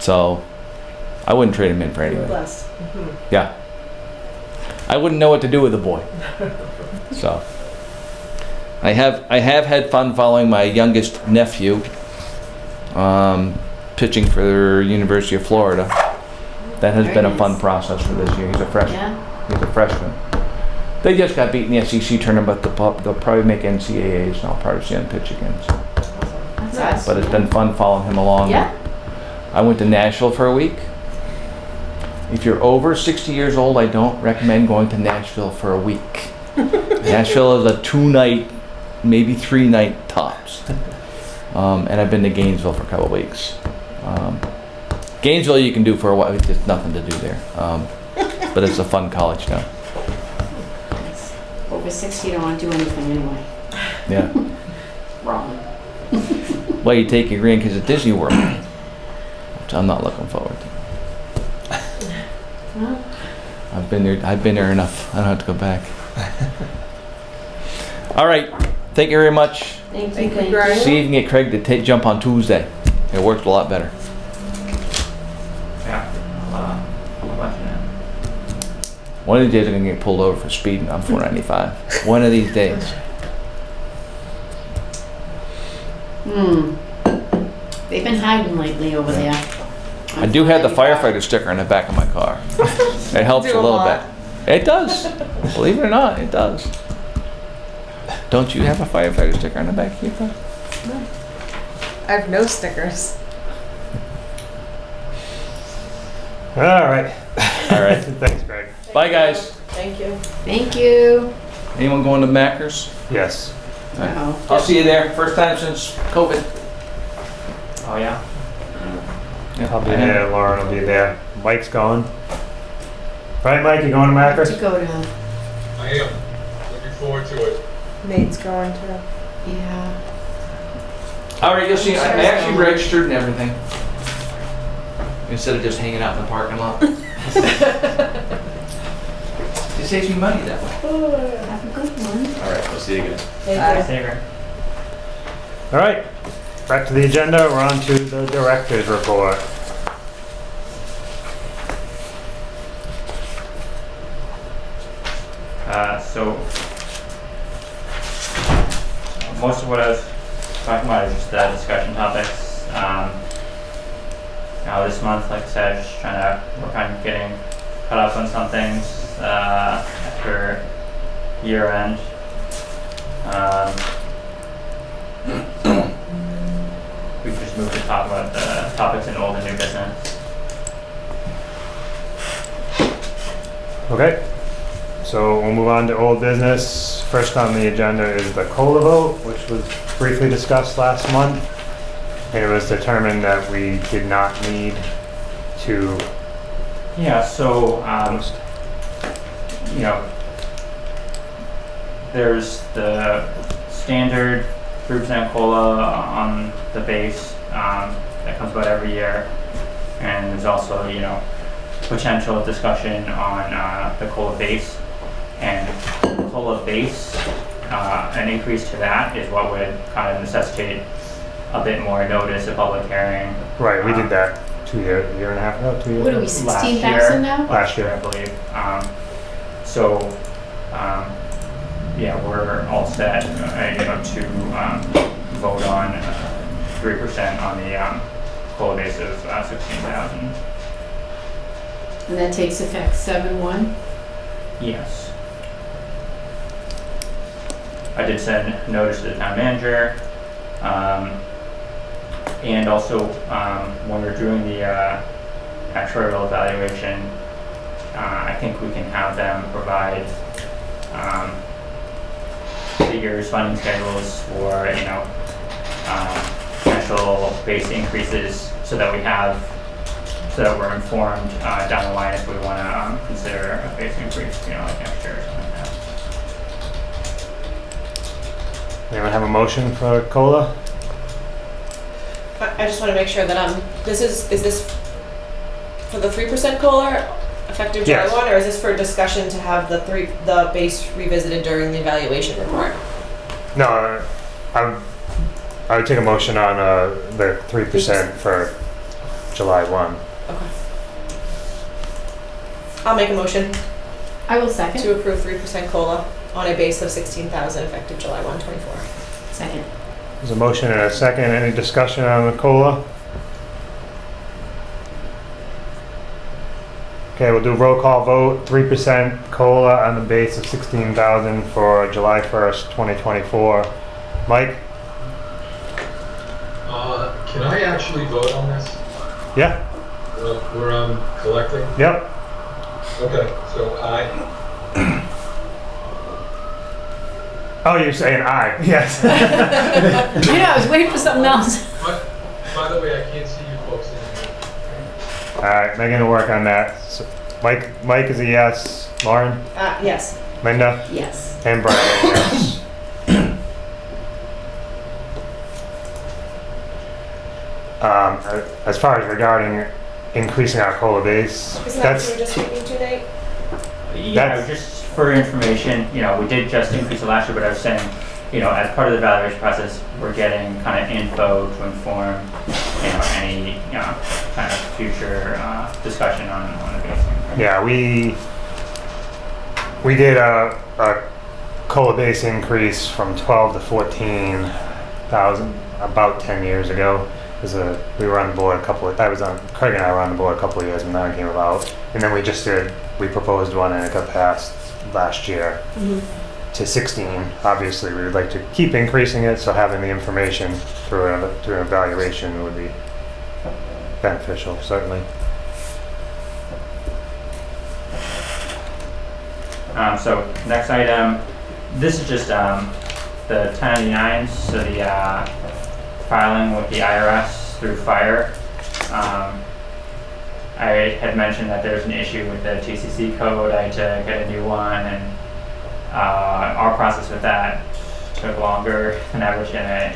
So I wouldn't trade him in for anything. Blessed. Yeah. I wouldn't know what to do with a boy. So I have had fun following my youngest nephew pitching for the University of Florida. That has Very been a nice. fun process for this year. He's a freshman. yeah. He's a freshman. They just got beat in the SEC tournament, but they'll probably make NCAAs, and I'll probably see him pitch again. So. That's us. But it's been fun following him along. Yeah. I went to Nashville for a week. If you're over 60 years old, I don't recommend going to Nashville for a week. Nashville is a 2-night, maybe 3-night tops. And I've been to Gainesville for a couple of weeks. Gainesville you can do for a while, it's just nothing to do there. But it's a fun college town. Over 60, you don't want to do anything anyway. Yeah. Wrong. Well, you take your grandkids to Disney World, which I'm not looking forward to. Well, I've been there enough. I don't have to go back. All right. Thank you very much. thank Thank you, you, Greg. See if you can get Craig to jump on Tuesday. It worked a lot better. yeah, I'll let you know. One of these days I'm gonna get pulled over for speeding on 495. One of these days. They've been hiding lately over there. I do have the firefighter sticker on the back of my car. It helps Do a a little lot. bit. It does. Believe it or not, it does. Don't you have a firefighter sticker on the back of your car? I have no stickers. All right. All right. Thanks, Greg. Bye, guys. Thank you. Thank you. Anyone going to Macker's? Yes. Uh-oh. I'll see you there. First time since COVID. Oh, yeah? I'll be there. Lauren will be there. Mike's going. Right, Mike? You going to Macros? To go to, I am. Looking forward to it. Nate's going to. yeah. All right, you'll see. I actually registered and everything. Instead of just hanging out in the parking lot. It saves me money that way. Have a good one. All right, we'll see you again. Saver. All right, back to the agenda. We're on to the director's report. So most of what I was talking about is just discussion topics. Now this month, like I said, just trying to work on getting caught up on some things after year end. So we can just move to talk about the topics in old and new business. Okay, so we'll move on to old business. First on the agenda is the COLA vote, which was briefly discussed last month. And it was determined that we did not need to Yeah, so, you know, there's the standard 3% COLA on the base that comes about every year. And there's also, you know, potential discussion on the COLA base. And COLA base, an increase to that is what would kind of necessitate a bit more notice, a public hearing. Right, we did that a year and a half ago, 2 years What are ago. we, 16,000 now? Last year. I believe. Yeah, we're all set, you know, to vote on 3% on the COLA base of 16,000. And that takes effect 7/1? Yes. I did send notice to the town manager, and also when we're doing the actuarial evaluation, I think we can have them provide figures, funding schedules for, you know, potential base increases so that so that we're informed down the line if we want to consider a base increase, you know, like next year or something like that. Anyone have a motion for COLA? I just want to make sure that is this for the 3% COLA effective July Yes. 1, or is this for discussion to have the base revisited during the evaluation report? No, I would take a motion on the 3% for July 1. Okay. I'll make a motion I will second. to approve 3% COLA on a base of 16,000 effective July 1, 24. Second. There's a motion and a second. Any discussion on the COLA? Okay, we'll do roll call vote. 3% COLA on the base of 16,000 for July 1st, 2024. Mike? Can I actually vote on this? Yeah? Where I'm collecting? Yep. Okay, so I, Oh, you're saying aye. Yes. I know, I was waiting for something else. by the way, I can't see you folks in here. All right, Megan will work on that. So Mike is a yes. Lauren? Yes. Linda? Yes. And Brian, yes. As far as regarding increasing our COLA base, Isn't that what you were just speaking to, Nate? Yeah, That's- just for information, you know, we did just increase it last year, but I was saying, you know, as part of the evaluation process, we're getting kind of info to inform, you know, any, you know, kind of future discussion on the base. yeah, we did a COLA base increase from 12 to 14,000 about 10 years ago. We were on the board Craig and I were on the board a couple of years when that came about. And then we proposed one and it got passed last year to 16. Obviously, we would like to keep increasing it, so having the information through an evaluation would be beneficial, certainly. So next item, this is just the 1099s, so the filing with the IRS through fire. I had mentioned that there's an issue with the TCC code. I had to get a new one, and our process with that took longer than average, and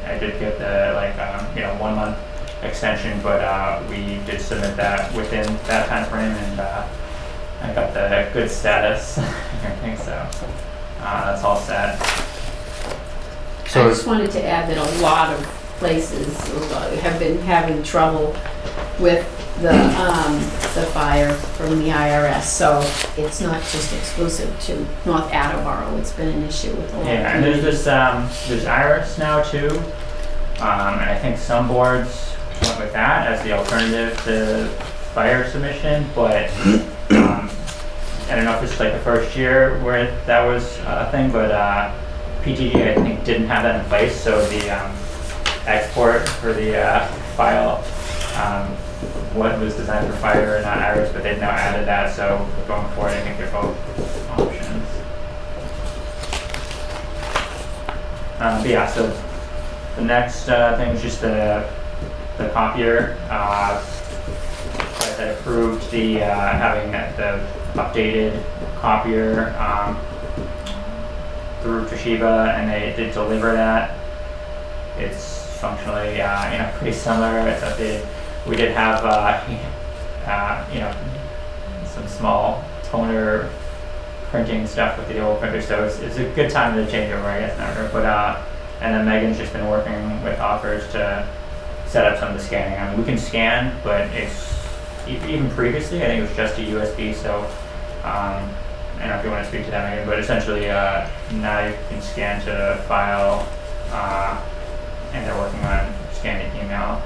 I did get the 1 month extension, but we did submit that within that time frame, and I got the good status and everything, so that's all set. So I just wanted to add that a lot of places have been having trouble with the fire from the IRS, so it's not just exclusive to North Attleboro. It's been an issue with a lot of Yeah, and there's communities. there's Iris now too, and I think some boards went with that as the alternative to fire submission, but I don't know if it's like the first year where that was a thing, but PTG I think didn't have that in place, so the export for the file what was designed for fire and not Iris, but they've now added that, so going forward I think they're both options. But yeah, so the next thing is just the copier. That approved the having the updated copier through Toshiba, and they did deliver that. It's functionally pretty similar. It's updated. We did have some small toner printing stuff with the old printer, so it's a good time to change over, I guess, now. But and then Megan's just been working with offers to set up some of the scanning. I mean, we can scan, but it's even previously, I think it was just a USB. So I don't know if you want to speak to that, Megan, but essentially now you can scan to file, and they're working on scanning email.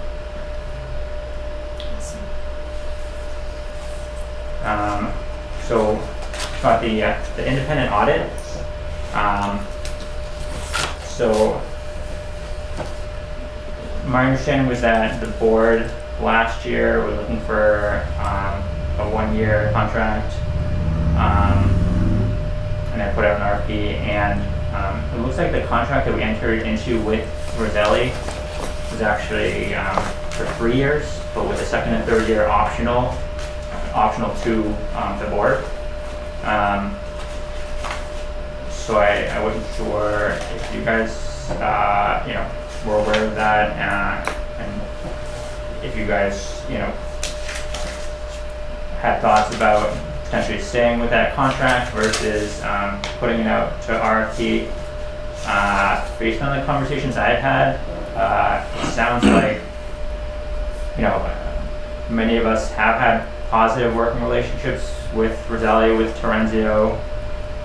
So about the independent audit. So my understanding was that the board last year was looking for a 1-year contract, and I put out an RFP, and it looks like the contract that we entered into with Roselli was actually for 3 years, but with the second and third year optional to the board. So I wasn't sure if you guys were aware of that, and if you guys had thoughts about potentially staying with that contract versus putting it out to RFP. Based on the conversations I've had, it sounds like many of us have had positive working relationships with Roselli, with Terenzio,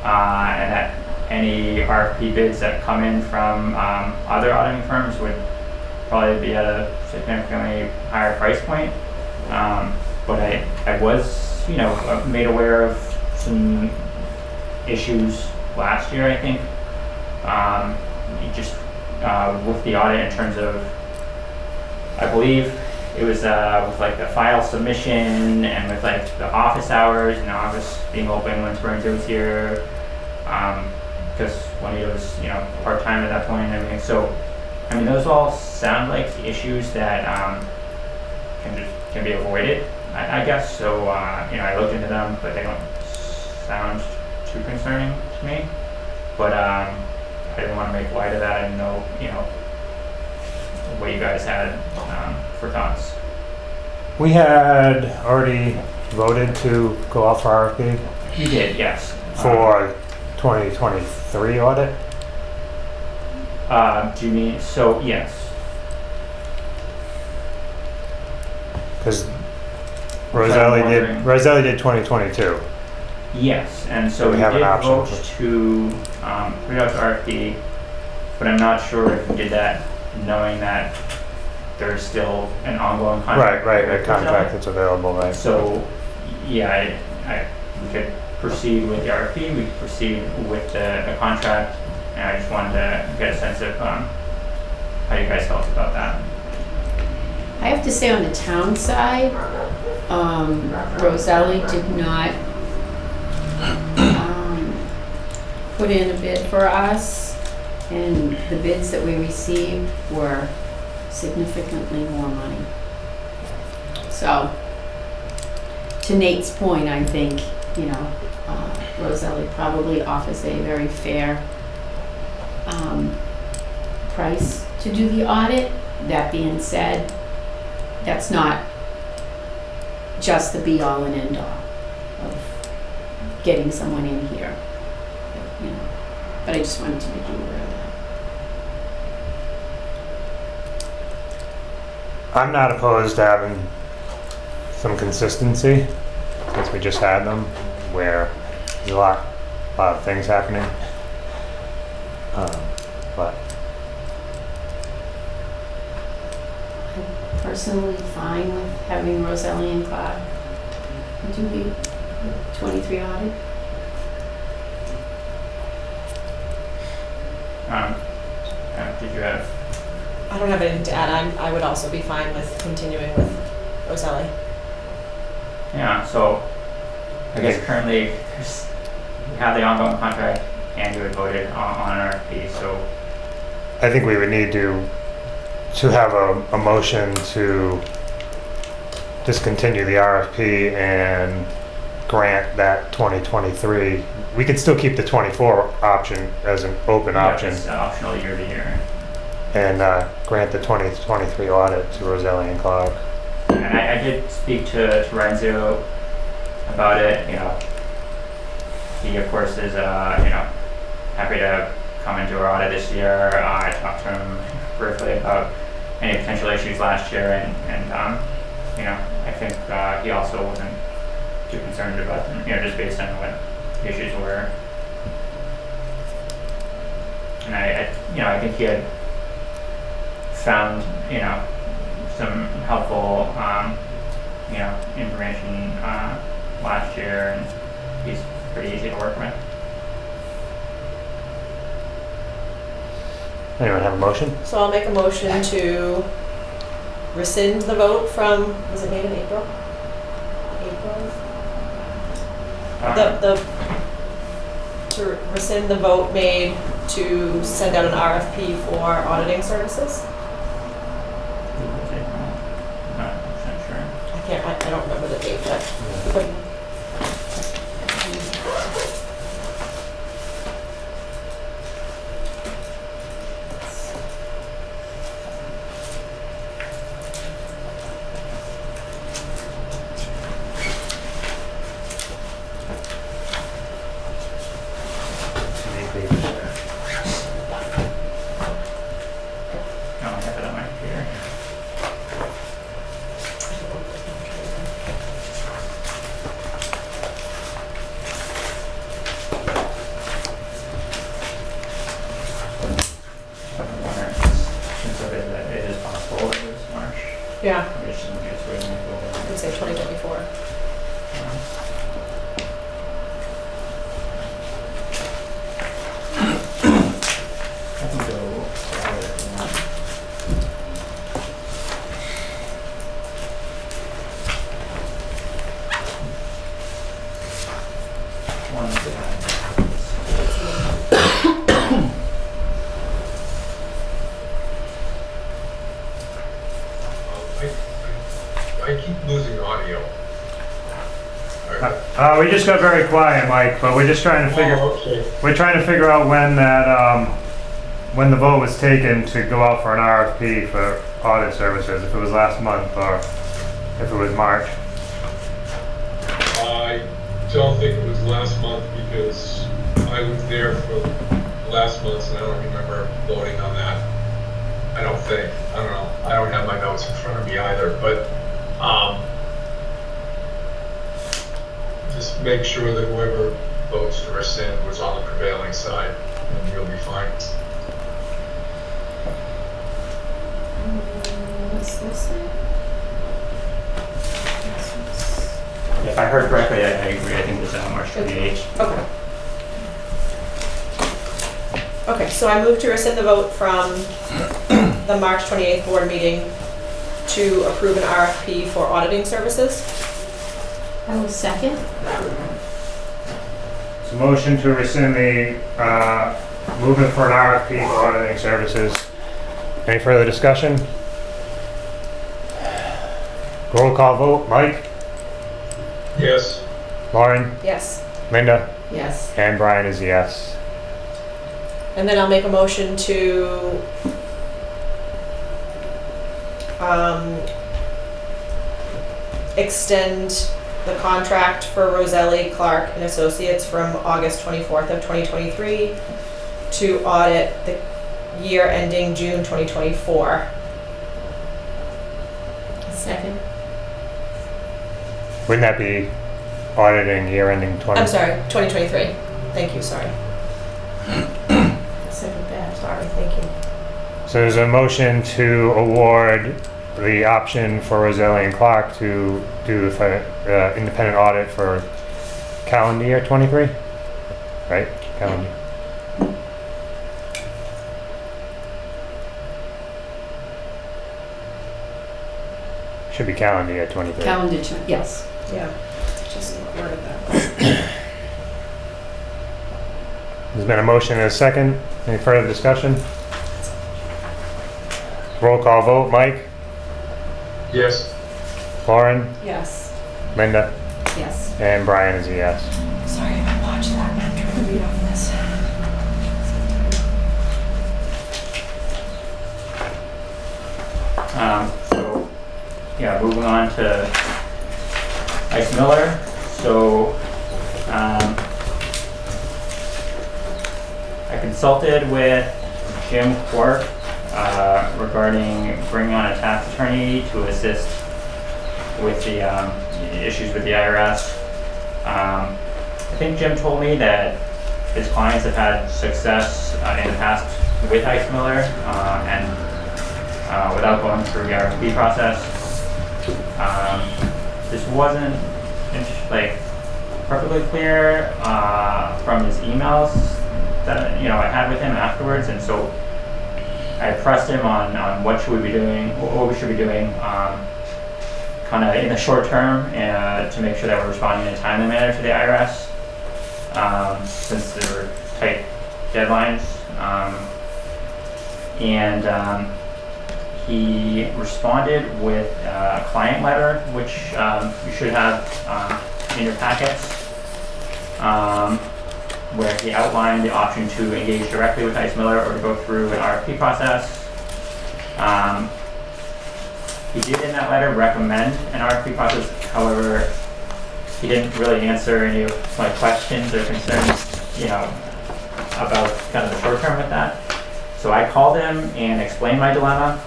and that any RFP bids that come in from other auditing firms would probably be at a significantly higher price point. But I was, made aware of some issues last year, I think, just with the audit in terms of, I believe it was with like the file submission and with like the office hours and the office being open when Terenzio was here, because Juanita was, part-time at that point and everything. So, I mean, those all sound like issues that can be avoided, I guess. So, I looked into them, but they don't sound too concerning to me. But I didn't want to make light of that. I didn't know, what you guys had for thoughts. we had already voted to go out for RFP You did, yes. for 2023 audit. Do you mean, so, yes. Because Roselli wondering. did 2022. Yes, and so We we have an did option vote for- to put it out to RFP, but I'm not sure if we did that knowing that there's still an ongoing contract. Right, a with contract Roselli. that's available, right? So, yeah, we could proceed with the RFP, we could proceed with the contract, and I just wanted to get a sense of how you guys felt about that. I have to say on the town side, Roselli did not put in a bid for us, and the bids that we received were significantly more money. So, to Nate's point, I think, Roselli probably offers a very fair price to do the audit. That being said, that's not just the be-all and end-all of getting someone in here, you know. But I just wanted to make you aware of that. I'm not opposed to having some consistency, since we just had them, where there's a lot of things happening. But I'm personally fine with having Roselli and Clark do the 23 audit. Did you have? I don't have anything to add. I would also be fine with continuing with Roselli. Yeah, so I guess currently we have the ongoing contract and you had voted on an RFP, so I think we would need to have a motion to discontinue the RFP and grant that 2023. We could still keep the 24 option as an open yeah, option it's optional year to year. and grant the 2023 audit to Roselli and Clark. And I did speak to Renzo about it, you know. He of course is, you know, happy to come and do our audit this year. I talked to him briefly about any potential issues last year and you know, I think he also wasn't too concerned about them, you know, just based on what the issues were. And I you know, I think he had found, you know, some helpful, you know, information last year, and he's pretty easy to work with. Anyone have a motion? So I'll make a motion to rescind the vote from, was it made in April? April? To rescind the vote made to send out an RFP for auditing services? Not 100% sure. I don't remember the date, but No, I have it on my computer. Since it is possible that it was March. yeah, I'm just waiting to go over. I would say 2024. I can go grab it if you want. One I keep losing audio. We just got very quiet, Mike, but we're just trying to figure, Oh, okay. we're trying to figure out when that, when the vote was taken to go out for an RFP for audit services, if it was last month or if it was March. I don't think it was last month because I was there for last month and I don't remember voting on that. I don't think. I don't know. I don't have my notes in front of me either, but just make sure that whoever votes to rescind was on the prevailing side and you'll be fine. What's this? If I heard correctly, I agree. I think it was March 28th. Okay. Okay, so I move to rescind the vote from the March 28th board meeting to approve an RFP for auditing services. I will second. So motion to rescind the, movement for an RFP for auditing services. Any further discussion? Roll call vote, Mike, Yes. Lauren, Yes. Linda, Yes. and Brian is a yes. And then I'll make a motion to extend the contract for Roselli, Clark and Associates from August 24th of 2023 to audit the year ending June 2024. Second. Wouldn't that be auditing year ending 20? I'm sorry, 2023. Thank you, sorry. Second that. Sorry, thank you. So there's a motion to award the option for Roselli and Clark to do the independent audit for calendar year 23, right? Calendar. Should be calendar year 23. Calendar, yes. Yeah, just not worded that way. There's been a motion and a second. Any further discussion? Roll call vote. Mike, Yes. Lauren, Yes. Linda, Yes. and Brian is a yes. Sorry if I watched that and I'm trying to read off this. So, yeah, moving on to Ice Miller. So, I consulted with Jim Quirk regarding bringing on a tax attorney to assist with the issues with the IRS. I think Jim told me that his clients have had success in the past with Ice Miller and without going through the RFP process. This wasn't like perfectly clear from his emails that I had with him afterwards, and so I pressed him on what should we be doing, what we should be doing, kind of in the short term, to make sure that we're responding in a timely manner to the IRS, since there were tight deadlines, and he responded with a client letter, which you should have in your packets, where he outlined the option to engage directly with Ice Miller or to go through an RFP process. He did in that letter recommend an RFP process, however, he didn't really answer any of my questions or concerns, about kind of the short term with that. So I called him and explained my dilemma,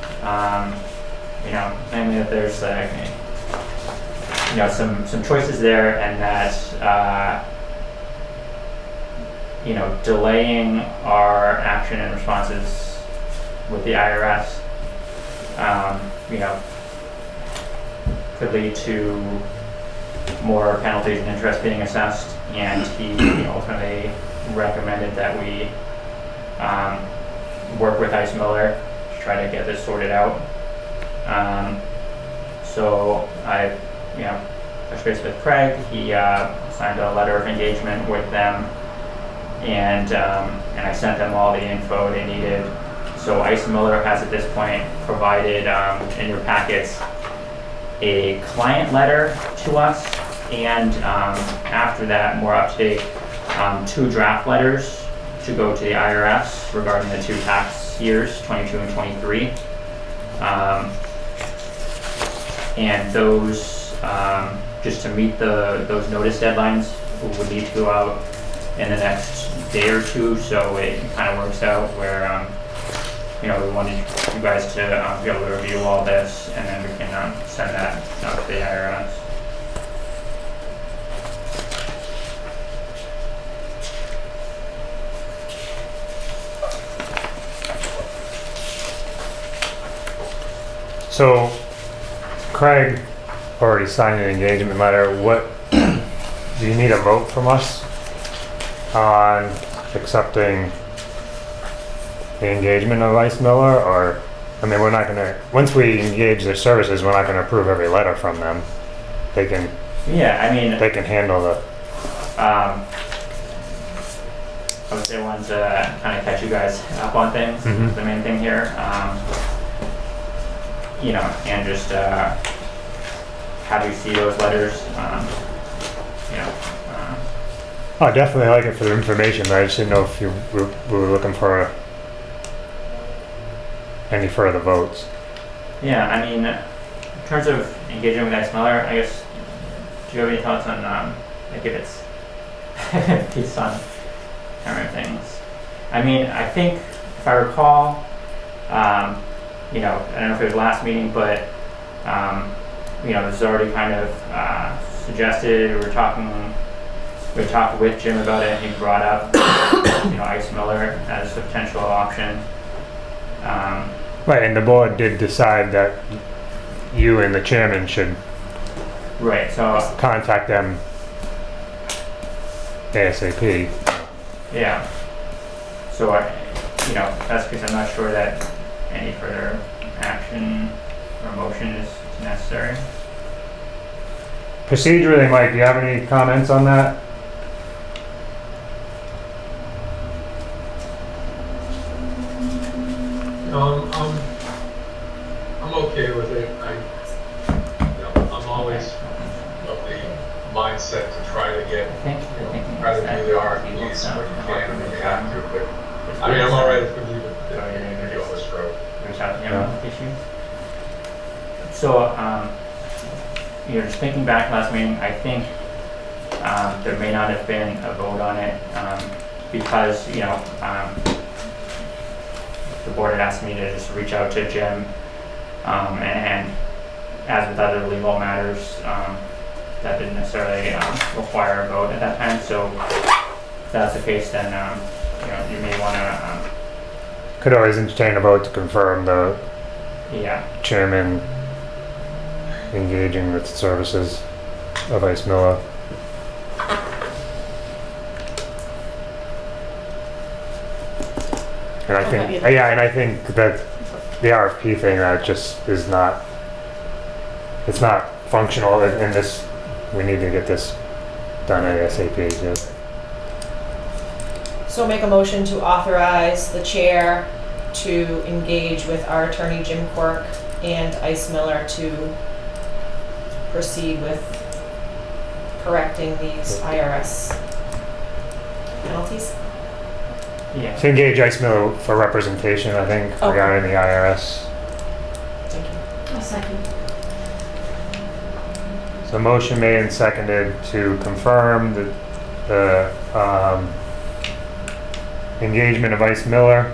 namely that there's some choices there, and that delaying our action and responses with the IRS, could lead to more penalties and interest being assessed, and he ultimately recommended that we work with Ice Miller to try to get this sorted out. So I, touched base with Craig. He signed a letter of engagement with them, and I sent them all the info they needed. So Ice Miller has at this point provided in your packets a client letter to us, and after that, more up to date, 2 draft letters to go to the IRS regarding the 2 tax years, 22 and 23. And those, just to meet those notice deadlines, would need to go out in the next day or 2, so it kind of works out where we wanted you guys to be able to review all this, and then we can send that out to the IRS. So Craig already signed an engagement letter. What do you need a vote from us on accepting the engagement of Ice Miller? Or, we're not gonna, once we engage their services, we're not gonna approve every letter from them. They can handle the, I would say one to kind of catch you guys up on things, Mhm. the main thing here. And just how do you see those letters? Oh, definitely like it for the information, but I just didn't know if you were looking for any further votes. Yeah, I mean, in terms of engaging with Ice Miller, I guess, do you have any thoughts on, like if it's based on current things? I mean, I think if I recall, you know, I don't know if it was last meeting, but, you know, this is already kind of suggested, we talked with Jim about it, and he brought up, you know, Ice Miller as a potential option. Right, and the board did decide that you and the chairman should Right, so, contact them ASAP. yeah. So, you know, that's because I'm not sure that any further action or motion is necessary. Procedurally, Mike, do you have any comments on that? I'm okay with it. I'm always of the mindset to try to get, I think try to do the RFPs when you can and when you have to, but I mean, I'm all right if we leave it, if we go this road. Reach out to him on the issue. So, you know, just thinking back last meeting, I think there may not have been a vote on it because, you know, the board had asked me to just reach out to Jim, and as with other legal matters, that didn't necessarily require a vote at that time. So if that's the case, then you know, you may want to, Could always entertain a vote to confirm the yeah, chairman engaging with services of Ice Miller. And I think, yeah, and I think that the RFP thing, that just is not, it's not functional in this, we need to get this done ASAP, too. So make a motion to authorize the chair to engage with our attorney Jim Quirk and Ice Miller to proceed with correcting these IRS penalties. yeah. To engage Ice Miller for representation, I think, Okay. regarding the IRS. Thank you. A second. So motion made and seconded to confirm the engagement of Ice Miller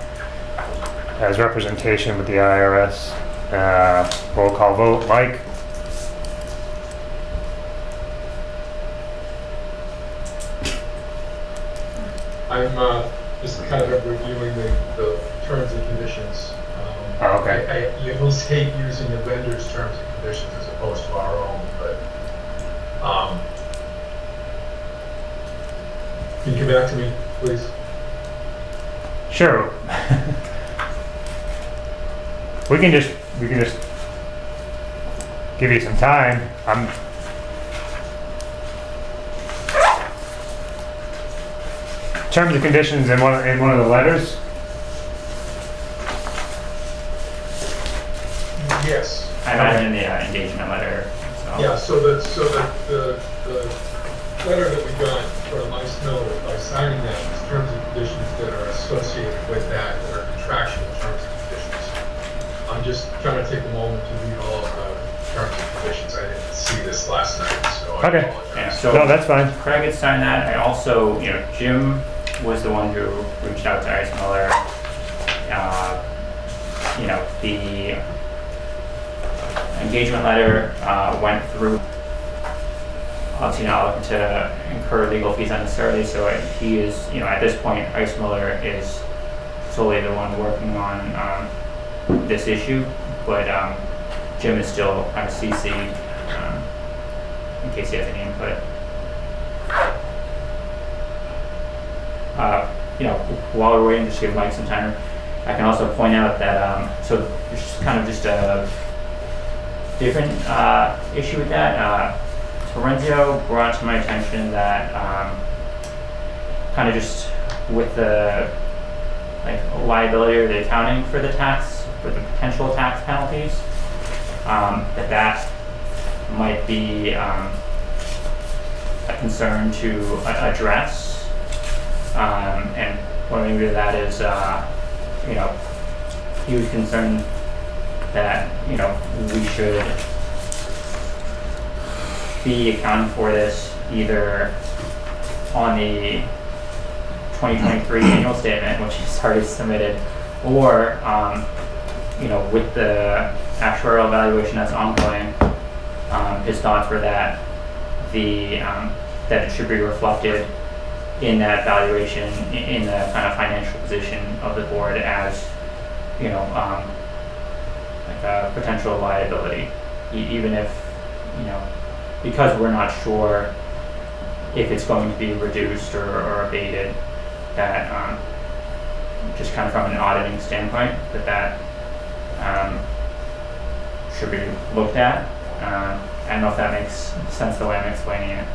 as representation with the IRS. Roll call vote, Mike? I'm just kind of reviewing the terms and conditions. Oh, okay. I almost hate using the vendor's terms and conditions as opposed to our own, but can you come back to me, please? Sure. We can just give you some time. Terms and conditions in one of the letters. Yes. I imagine in the engagement letter, so. Yeah, so the letter that we got from Ice Miller, by signing that, is terms and conditions that are associated with that are contractual terms and conditions. I'm just trying to take a moment to read all of the terms and conditions. I didn't see this last night, so I Okay. apologize. Yeah, so No, that's fine. Craig had signed that. I also, you know, Jim was the one who reached out to Ice Miller. You know, the engagement letter went through. Obviously not looking to incur legal fees unnecessarily, so he is, you know, at this point, Ice Miller is solely the one working on this issue, but Jim is still kind of CC in case he has any input. You know, while we're waiting, just give Mike some time. I can also point out that so there's kind of just a different issue with that. Terenzio brought to my attention that kind of just with the like liability or the accounting for the tax, for the potential tax penalties, that might be a concern to address. And what I mean by that is, you know, he was concerned that, you know, we should be accounting for this either on the 2023 annual statement, which is already submitted, or, you know, with the actuarial evaluation that's ongoing. His thoughts were that that it should be reflected in that valuation, in the kind of financial position of the board as, you know, like a potential liability, even if, you know, because we're not sure if it's going to be reduced or abated, that just kind of from an auditing standpoint, that should be looked at. I don't know if that makes sense the way I'm explaining it.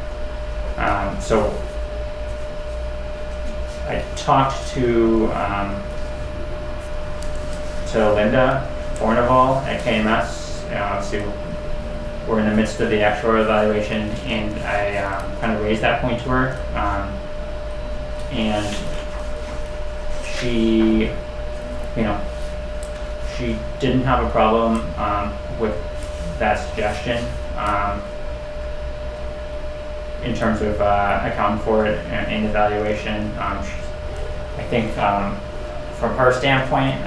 So I talked to Linda Fornival at KMS. Obviously, we're in the midst of the actuarial evaluation, and I kind of raised that point to her. And she, you know, she didn't have a problem with that suggestion in terms of accounting for it in evaluation. I think from her standpoint,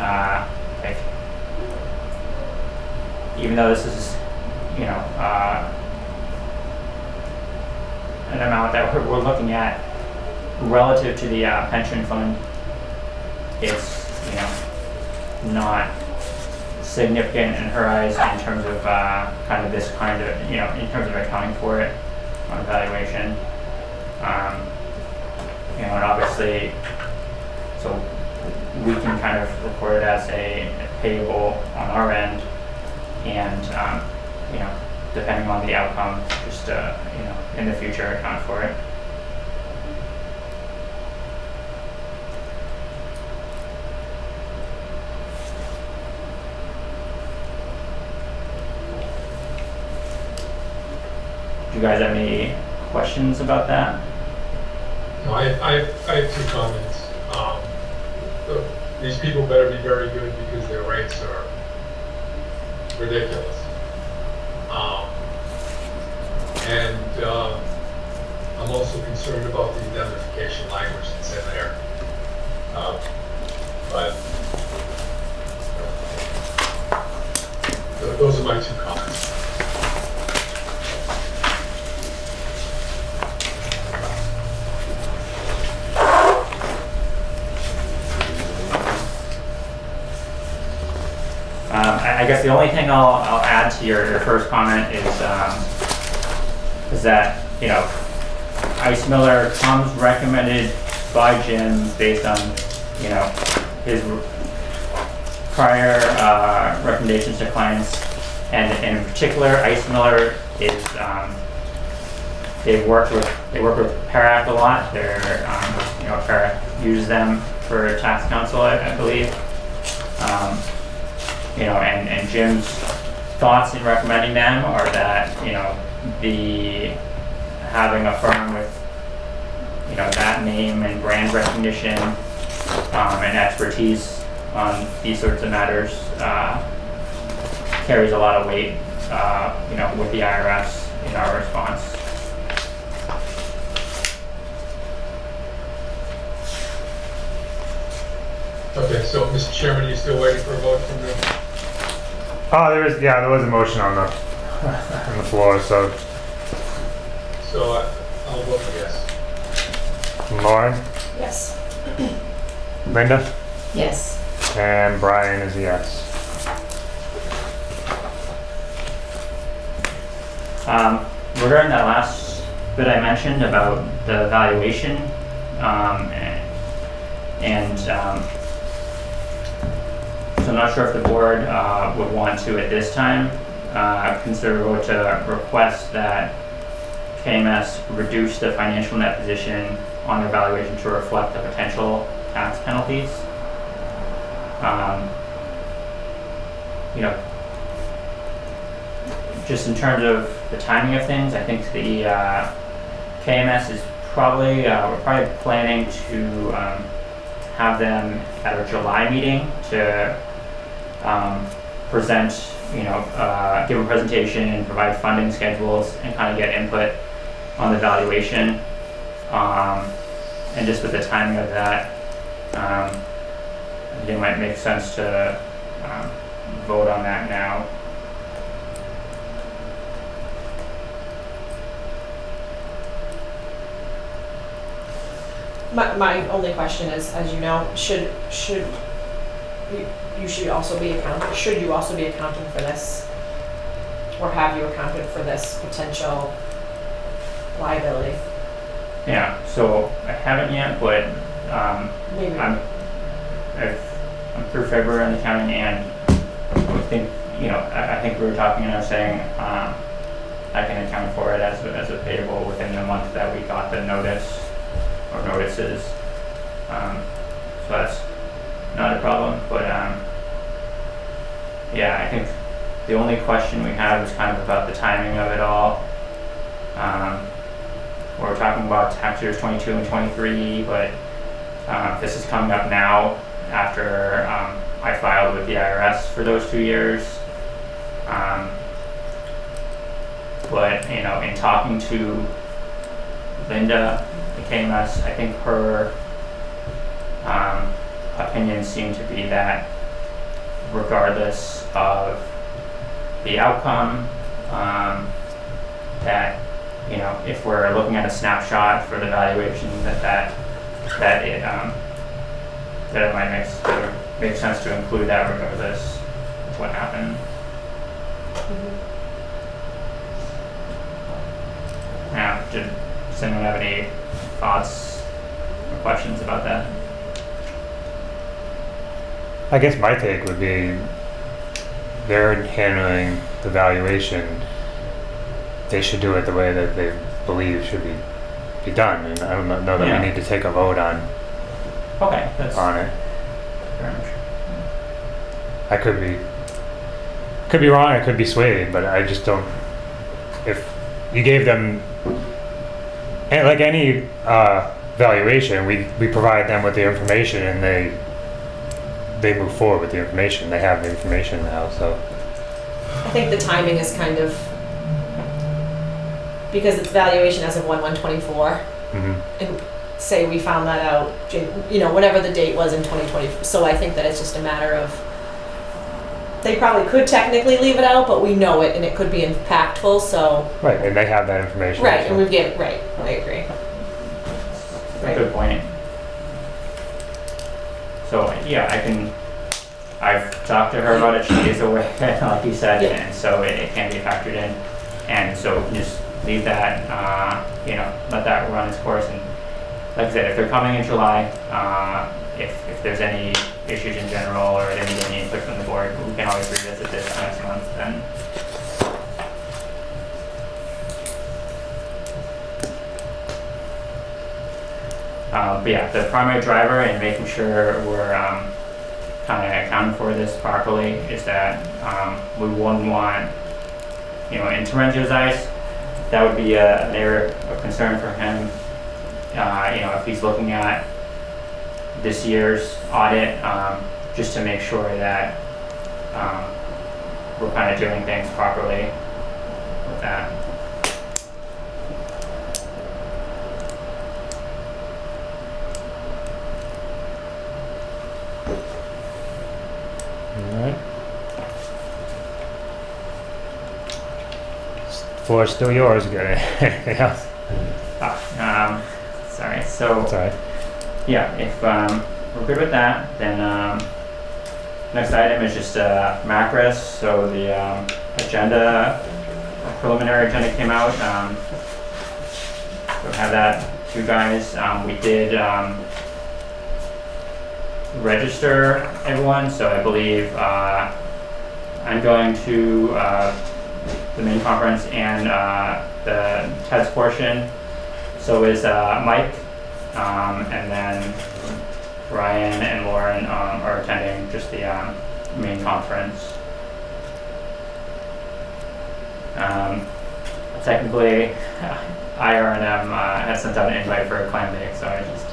like, even though this is, you know, an amount that we're looking at relative to the pension fund, it's, you know, not significant in her eyes in terms of kind of this kind of, you know, in terms of accounting for it on evaluation. You know, and obviously, so we can kind of record it as a payable on our end, and you know, depending on the outcome, just you know, in the future account for it. Do you guys have any questions about that? No, I have two comments. These people better be very good because their rates are ridiculous. And I'm also concerned about the indemnification language that's in there. But those are my two comments. I guess the only thing I'll add to your first comment is that, you know, Ice Miller comes recommended by Jim based on, you know, his prior recommendations to clients, and in particular, Ice Miller is they work with PARAC a lot. They're you know, PARAC uses them for tax counsel, I believe. You know, and Jim's thoughts in recommending them are that, you know, having a firm with, you know, that name and brand recognition and expertise on these sorts of matters carries a lot of weight, you know, with the IRS in our response. Okay, so Mr. Chairman, are you still waiting for a vote from the? Oh, there was a motion on the on the floor. So I'll vote yes. Lauren, Yes. Linda, Yes. and Brian is a yes. Regarding that last bit I mentioned about the valuation, so I'm not sure if the board would want to, at this time, consider vote to request that KMS reduce the financial net position on their valuation to reflect the potential tax penalties. You know, just in terms of the timing of things, I think KMS is probably, we're probably planning to have them at our July meeting to present, give a presentation, provide funding schedules, and kind of get input on the valuation. And just with the timing of that, it might make sense to vote on that now. My only question is, as you know, should you also be accounting for this? Or have you accounted for this potential liability? Yeah, so I haven't yet, but Maybe. I'm through February on the accounting, and I think, I think we were talking and I was saying I can account for it as a payable within the month that we got the notice or notices. So that's not a problem, but yeah, I think the only question we had was kind of about the timing of it all. We're talking about tax years 22 and 23, but this is coming up now after I filed with the IRS for those 2 years. But in talking to Linda, the KMS, I think her opinion seemed to be that regardless of the outcome, that if we're looking at a snapshot for the valuation, that it might make sense to include that regardless of what happened. Now, does anyone have any thoughts or questions about that? I guess my take would be they're handling the valuation. They should do it the way that they believe should be done, and I don't know that Yeah. we need to take a vote on Okay, that's it. very much. I could be wrong. I could be swayed, but I just don't. If you gave them, and like any valuation, we provide them with the information, and they move forward with the information. They have the information now, so. I think the timing is kind of, because it's valuation as of 1/1/24, Mhm. and say we found that out, whatever the date was in 2020. So I think that it's just a matter of, they probably could technically leave it out, but we know it and it could be impactful, so. Right, and they have that information. Right, so- and we've given, right, I agree. Right. Good point. So yeah, I've talked to her about it. She is aware, like you said, Yeah. and so it can be factored in. And so just leave that, let that run its course. And like I said, if they're coming in July, if there's any issues in general or they need any input from the board, we can always revisit this next month then. But yeah, the primary driver in making sure we're kind of accounting for this properly is that we wouldn't want, in Terenzio's eyes, that would be an area of concern for him. If he's looking at this year's audit, just to make sure that we're kind of doing things properly with that. All right. Floor's still yours. You got anything else? Sorry. So That's all right. yeah, if we're good with that, then next item is just MACRIS. So the agenda, preliminary agenda came out. So have that to you guys. We did register everyone, so I believe I'm going to the main conference and the TEDS portion. So is Mike, and then Ryan and Lauren are attending just the main conference. Technically, IRNM had sent out an invite for a clam bake, so I just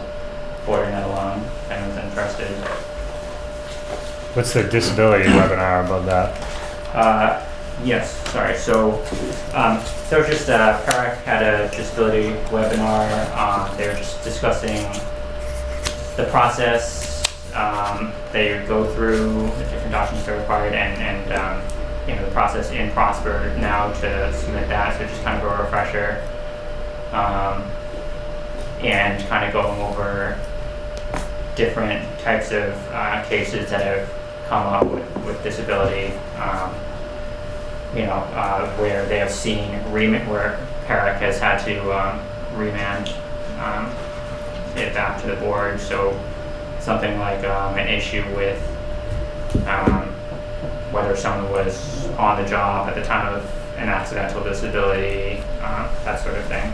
forwarded that along if anyone's interested. What's the disability webinar about that? Yes, sorry. So there was just PARAC had a disability webinar. They were just discussing the process they go through, the different documents they're required, and the process in Prosper now to submit that. So just kind of a refresher, and kind of going over different types of cases that have come up with disability. Where they have seen where PARAC has had to remand it back to the board. So something like an issue with whether someone was on the job at the time of an accidental disability, that sort of thing.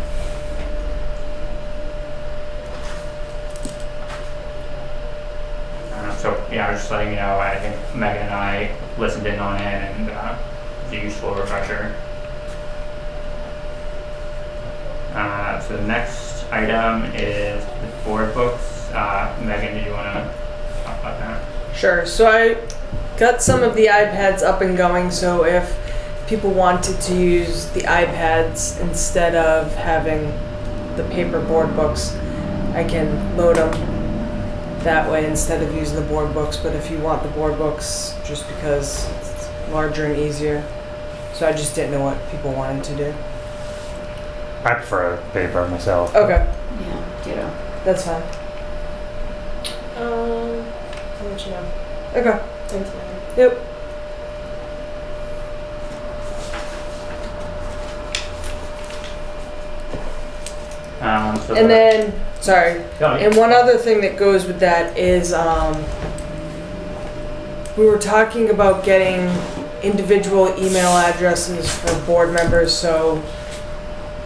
So I was just letting you know, I think Megan and I listened in on it, and it's a useful refresher. So the next item is the board books. Megan, do you want to talk about that? Sure. So I got some of the iPads up and going, so if people wanted to use the iPads instead of having the paper board books, I can load them that way instead of using the board books. But if you want the board books, just because it's larger and easier. So I just didn't know what people wanted to do. I prefer paper myself. Okay, Yeah, ditto. that's fine. I'll let you know. Okay. Thanks, Megan. Yep. So And then, sorry. Go ahead. And one other thing that goes with that is we were talking about getting individual email addresses for board members, so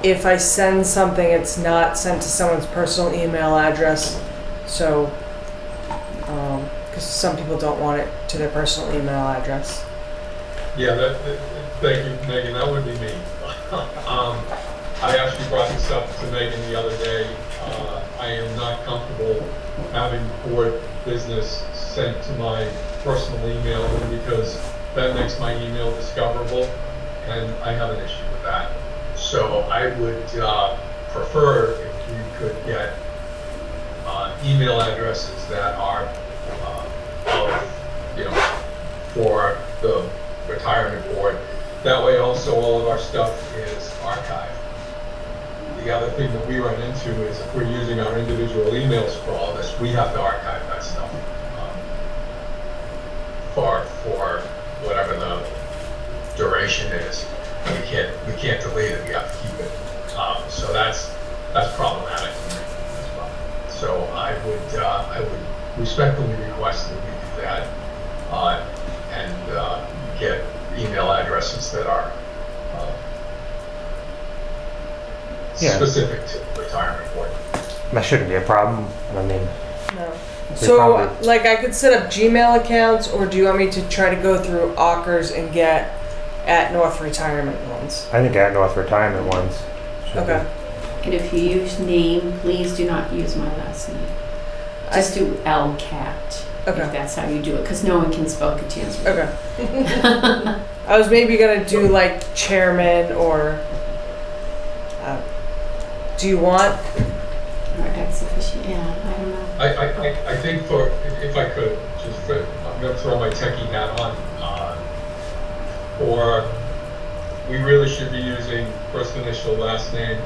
if I send something, it's not sent to someone's personal email address. So, because some people don't want it to their personal email address. Yeah, thank you, Megan, that would be me. I actually brought this up to Megan the other day. I am not comfortable having board business sent to my personal email because that makes my email discoverable, and I have an issue with that. So I would prefer if you could get email addresses that are for the retirement board. That way also all of our stuff is archived. The other thing that we run into is if we're using our individual emails for all this, we have to archive that stuff for whatever the duration is. We can't delete it. We have to keep it. So that's problematic for me as well. So I would respectfully request that we do that and get email addresses that are specific to the retirement board. That shouldn't be a problem. I mean, No. They So, probably- like, I could set up Gmail accounts, or do you want me to try to go through Ockers and get at North Retirement ones? I think at North Retirement ones. should be- Okay. And if you use name, please do not use my last name. Just do LCAT, Okay. if that's how you do it, because no one can spell Katan's. Okay. I was maybe gonna do like chairman or. Do you want? Or ex officio, yeah, I don't know. I think if I could, I'm going to throw my techie hat on, we really should be using first initial, last name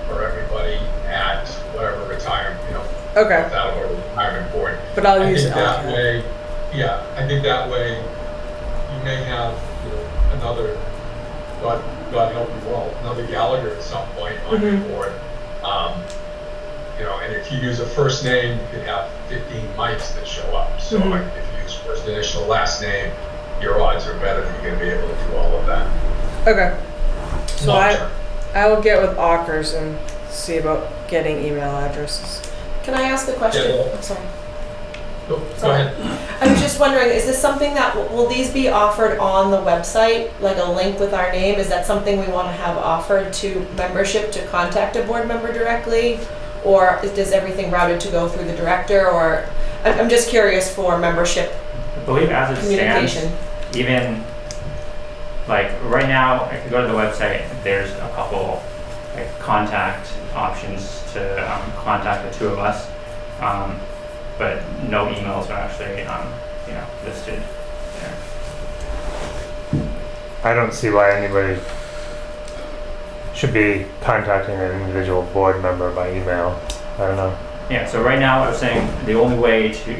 for everybody at whatever retirement, Okay. Attleboro retirement board. But I'll I use think that LCAT. way, I think that way you may have, another, God help you all, another Gallagher at some point on your board. And if you use a first name, you could have 15 mics that show up. So like, if you use first initial, last name, your odds are better that you're going to be able to do all of that. Okay. So Long term. I will get with Ockers and see about getting email addresses. Can I ask a question? Yeah. I'm sorry. Go ahead. I was just wondering, is this something that, will these be offered on the website, like a link with our name? Is that something we want to have offered to membership to contact a board member directly? Or does everything routed to go through the director? Or, I'm just curious for membership I believe as it communication. stands, even like right now, if you go to the website, there's a couple like contact options to contact the two of us, but no emails are actually listed there. I don't see why anybody should be contacting an individual board member by email. I don't know. Yeah, so right now I was saying the only way to,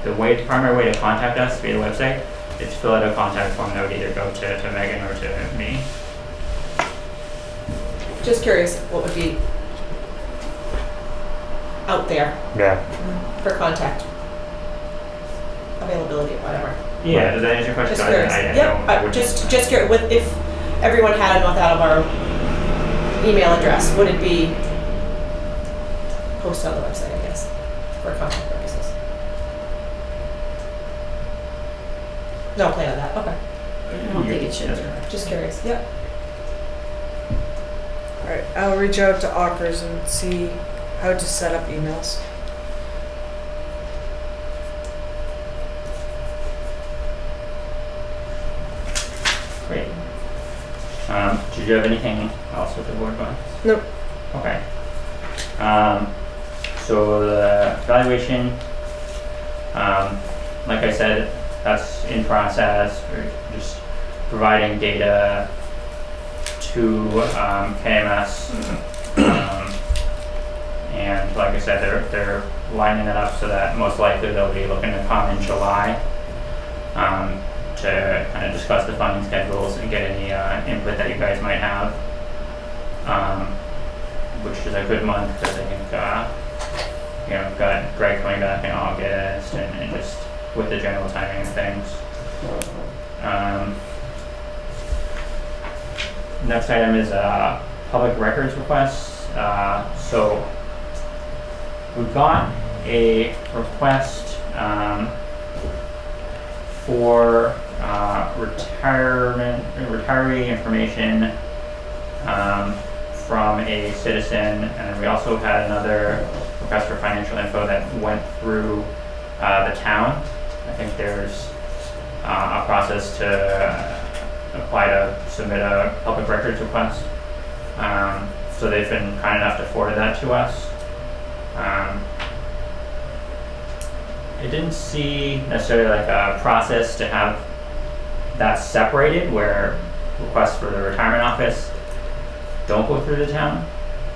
the primary way to contact us via the website is fill out a contact form that would either go to Megan or to me. Just curious what would be out there Yeah. for contact. Availability, whatever. Yeah, does that answer your question? Just curious. Yep, just curious, if everyone had a North Attleboro email address, would it be posted on the website, I guess, for contact purposes? No plan on that, okay. I don't think it should. That's correct. Just curious, yep. All right, I'll reach out to Ockers and see how to set up emails. Great. Did you have anything else with the board wants? Nope. Okay. So the evaluation, like I said, that's in process. We're just providing data to KMS, and like I said, they're lining it up so that most likely they'll be looking to come in July to kind of discuss the funding schedules and get any input that you guys might have, which is a good month because I think we've got Greg coming back in August and just with the general timing of things. Next item is public records requests. So we've got a request for retiree information from a citizen, and we also had another request for financial info that went through the town. I think there's a process to apply to submit a public records request. So they've been kind enough to forward that to us. I didn't see necessarily like a process to have that separated where requests for the retirement office don't go through the town,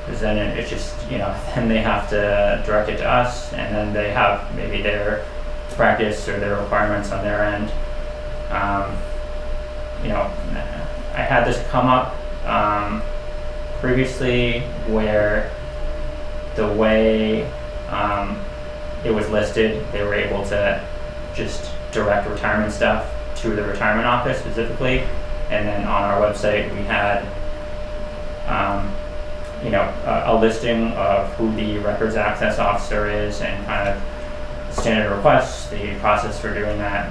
because then it's just, then they have to direct it to us, and then they have maybe their practice or their requirements on their end. I had this come up previously where the way it was listed, they were able to just direct retirement stuff to the retirement office specifically, and then on our website we had a listing of who the records access officer is and kind of standard requests, the process for doing that.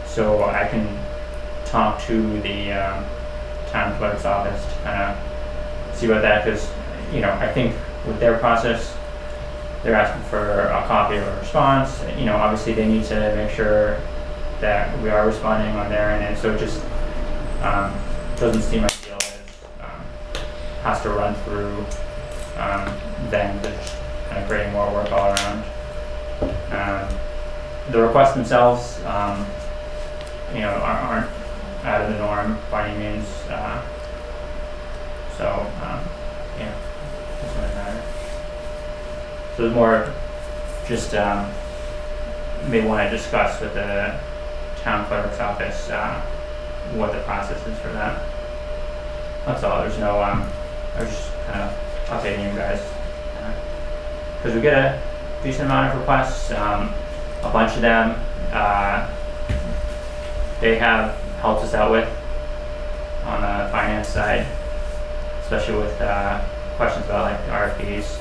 So I can talk to the town clerk's office to kind of see about that, because I think with their process they're asking for a copy of a response. Obviously they need to make sure that we are responding on their end, and so it just doesn't seem ideal as has to run through them, just kind of creating more work all around. The requests themselves aren't out of the norm by any means, so doesn't really matter. So it's more just may want to discuss with the town clerk's office what the process is for that. That's all. There's no I was just kind of updating you guys because we get a decent amount of requests. A bunch of them they have helped us out with on the finance side, especially with questions about like RFPs.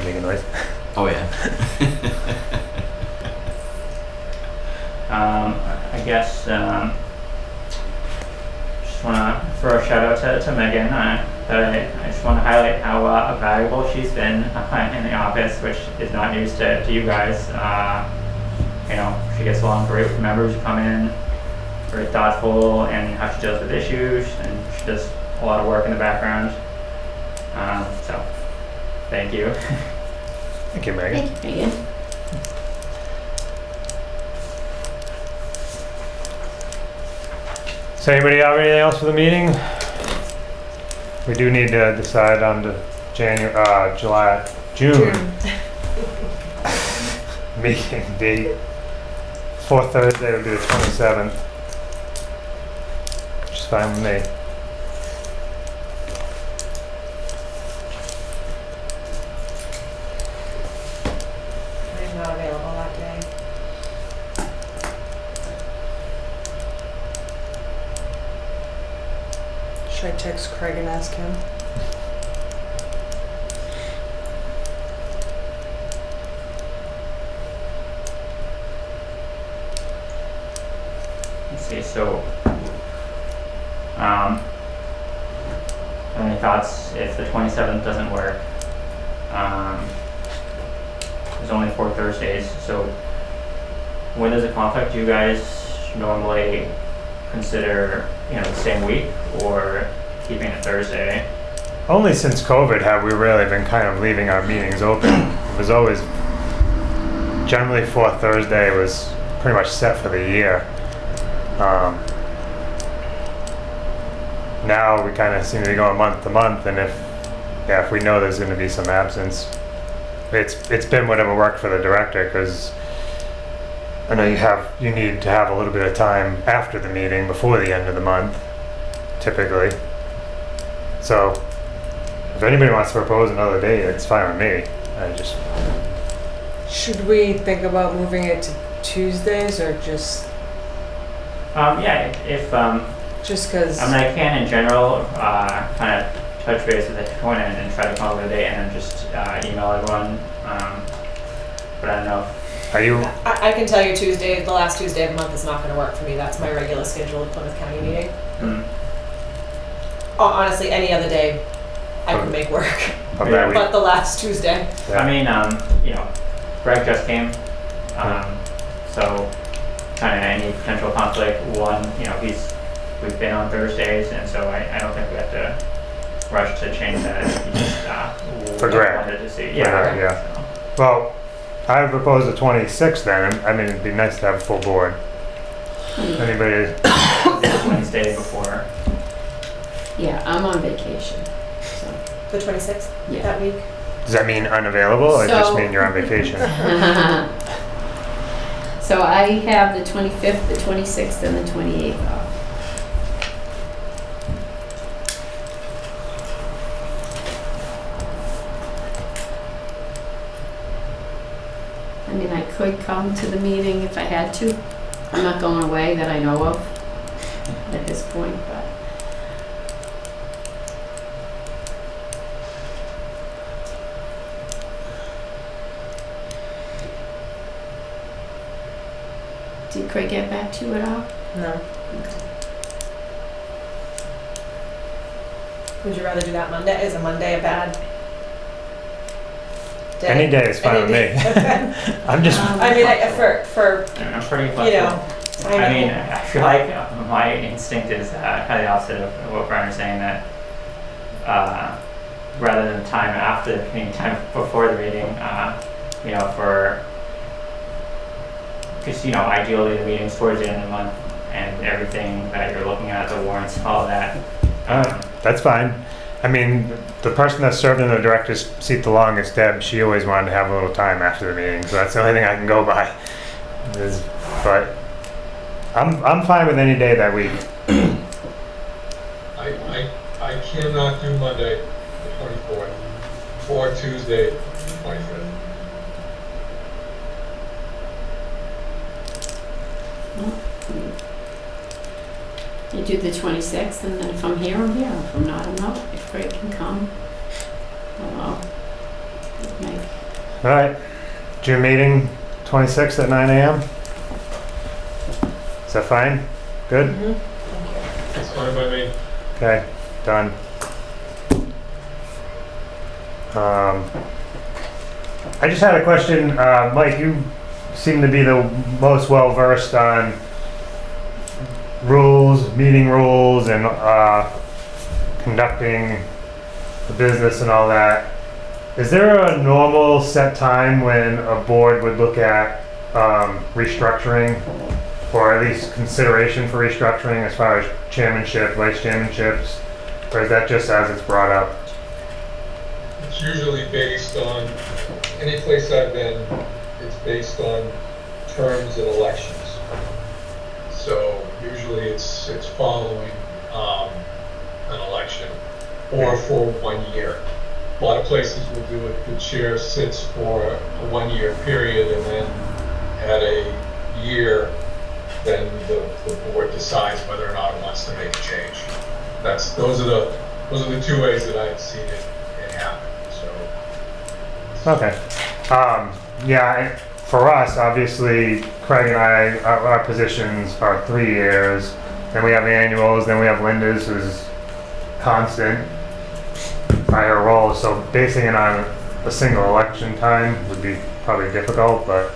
That'd make a noise. Oh, yeah. I guess just want to throw a shout out to Megan. I just want to highlight how valuable she's been in the office, which is not news to you guys. You know, she gets along great with members who come in, very thoughtful in how she deals with issues, and she does a lot of work in the background. So, thank you. Thank you, Megan. Thank you, Megan. So anybody have anything else for the meeting? We do need to decide on the June meeting date. Fourth Thursday would be the 27th, which is fine with me. I'm not available that day. Should I text Craig and ask him? Let's see, so, any thoughts if the 27th doesn't work? There's only 4 Thursdays, so when does it conflict? Do you guys normally consider, the same week or keeping it Thursday? Only since COVID have we really been kind of leaving our meetings open. It was always, generally fourth Thursday was pretty much set for the year. Now we kind of seem to be going month to month, and if we know there's going to be some absence, it's been whatever worked for the director, because I know you need to have a little bit of time after the meeting before the end of the month, typically. So if anybody wants to propose another date, it's fine with me. Should we think about moving it to Tuesdays or just Yeah, if, just because? I mean, I can in general, kind of touch base with everyone and try to come up with a date and then just email everyone. But I don't know. Are you? I can tell you Tuesday, the last Tuesday of the month is not going to work for me. That's my regular scheduled Plymouth County meeting. Honestly, any other day I can make work. Of that week? But the last Tuesday. Yeah. I mean, Greg just came, so kind of any potential conflict. One, we've been on Thursdays, and so I don't think we have to rush to change that. He just For Greg. wanted to see. Greg, yeah. So. Well, I would propose the 26th then. I mean, it'd be nice to have a full board. Anybody? Wednesday before. Yeah, I'm on vacation, so. The 26th Yeah. that week. Does that mean unavailable, or just So- mean you're on vacation? So I have the 25th, the 26th, and the 28th off. I mean, I could come to the meeting if I had to. I'm not going away that I know of at this point, but. Did Craig get back to you at all? No. Would you rather do that Monday? Is a Monday a bad day? Any day is fine Any with day. me. I'm just. I mean, for I'm pretty flexible. you know, I mean, I feel like my instinct is kind of the opposite of what Brian was saying, that rather than time after the meeting, time before the meeting, because ideally the meeting's towards the end of the month and everything that you're looking at, the warrants, all of that. That's fine. I mean, the person that served in the director's seat the longest, Deb, she always wanted to have a little time after the meeting, so that's the only thing I can go by. But I'm fine with any day that week. I cannot do Monday, the 24th, or Tuesday, the 25th. You do the 26th, and then if I'm here, I'm here. If I'm not, I'm not. If Craig can come, well, make All right, June meeting, 26th at 9 a.m. Is that fine? Good? Mhm. It's fine by me. Okay, done. I just had a question, Mike, you seem to be the most well-versed on rules, meeting rules, and conducting the business and all that. Is there a normal set time when a board would look at restructuring, or at least consideration for restructuring as far as chairmanship, vice chairmanships, or is that just as it's brought up? It's usually based on, any place I've been, it's based on terms and elections. So usually it's following an election or for 1 year. A lot of places will do it, the chair sits for a 1 year period, and then at a year, then the board decides whether or not it wants to make a change. Those are the two ways that I've seen it happen. So Okay. Yeah, for us, obviously, Craig and I, our positions are 3 years. Then we have annuals, then we have Linda's, who's constant by her role. So basing it on a single election time would be probably difficult, but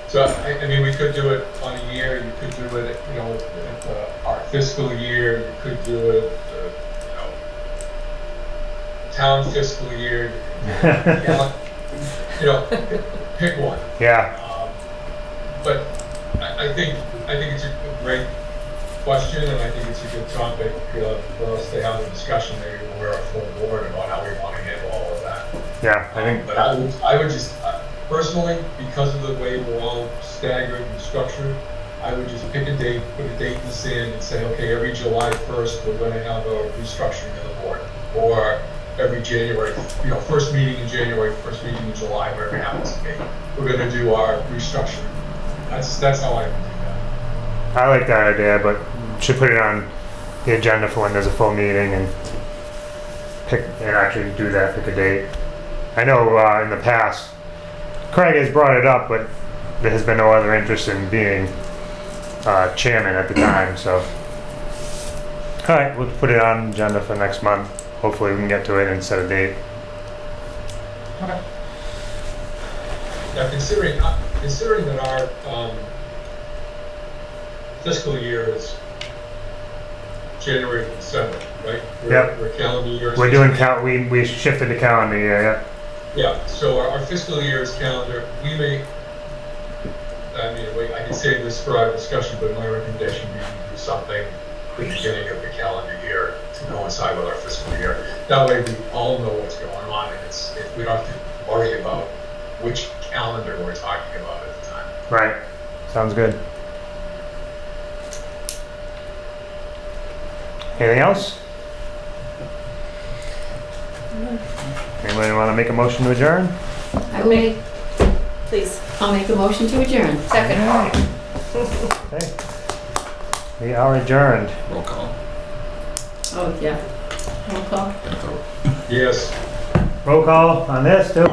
So, I mean, we could do it on a year, you could do it, at our fiscal year, you could do it, town fiscal year, pick one. yeah. But I think it's a great question, and I think it's a good topic for us to have a discussion, maybe when we're a full board, about how we want to handle all of that. Yeah, I think, But I would just, personally, because of the way we're all staggered and structured, I would just pick a date, put a date in the sand and say, okay, every July 1st, we're going to have a restructuring of the board. Or every January, first meeting in January, first meeting in July, whatever it happens to be, we're going to do our restructuring. That's how I would do that. I like that idea, but should put it on the agenda for when there's a full meeting and actually do that, pick a date. I know in the past, Craig has brought it up, but there has been no other interest in being chairman at the time, so. All right, we'll put it on agenda for next month. Hopefully we can get to it and set a date. Okay. Now, considering that our fiscal year is January to December, right? Yep. We're calendar year. We're doing we shifted to calendar year, yeah. Yeah, so our fiscal year is calendar. I can save this for our discussion, but my recommendation would be to do something at the beginning of the calendar year to coincide with our fiscal year. That way we all know what's going on, and we don't have to worry about which calendar we're talking about at the time. Right, sounds good. Anything else? Anybody want to make a motion to adjourn? I'll make Please. a motion to adjourn. Second. Okay. We are adjourned. Roll call. Oh, yeah. Roll call. And vote. Yes, Roll call on this too.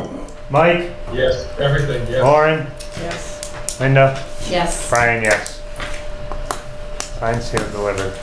Mike, yes, everything, yes. Lauren, Yes. Linda, Yes. Brian, yes. Signed, sealed, delivered.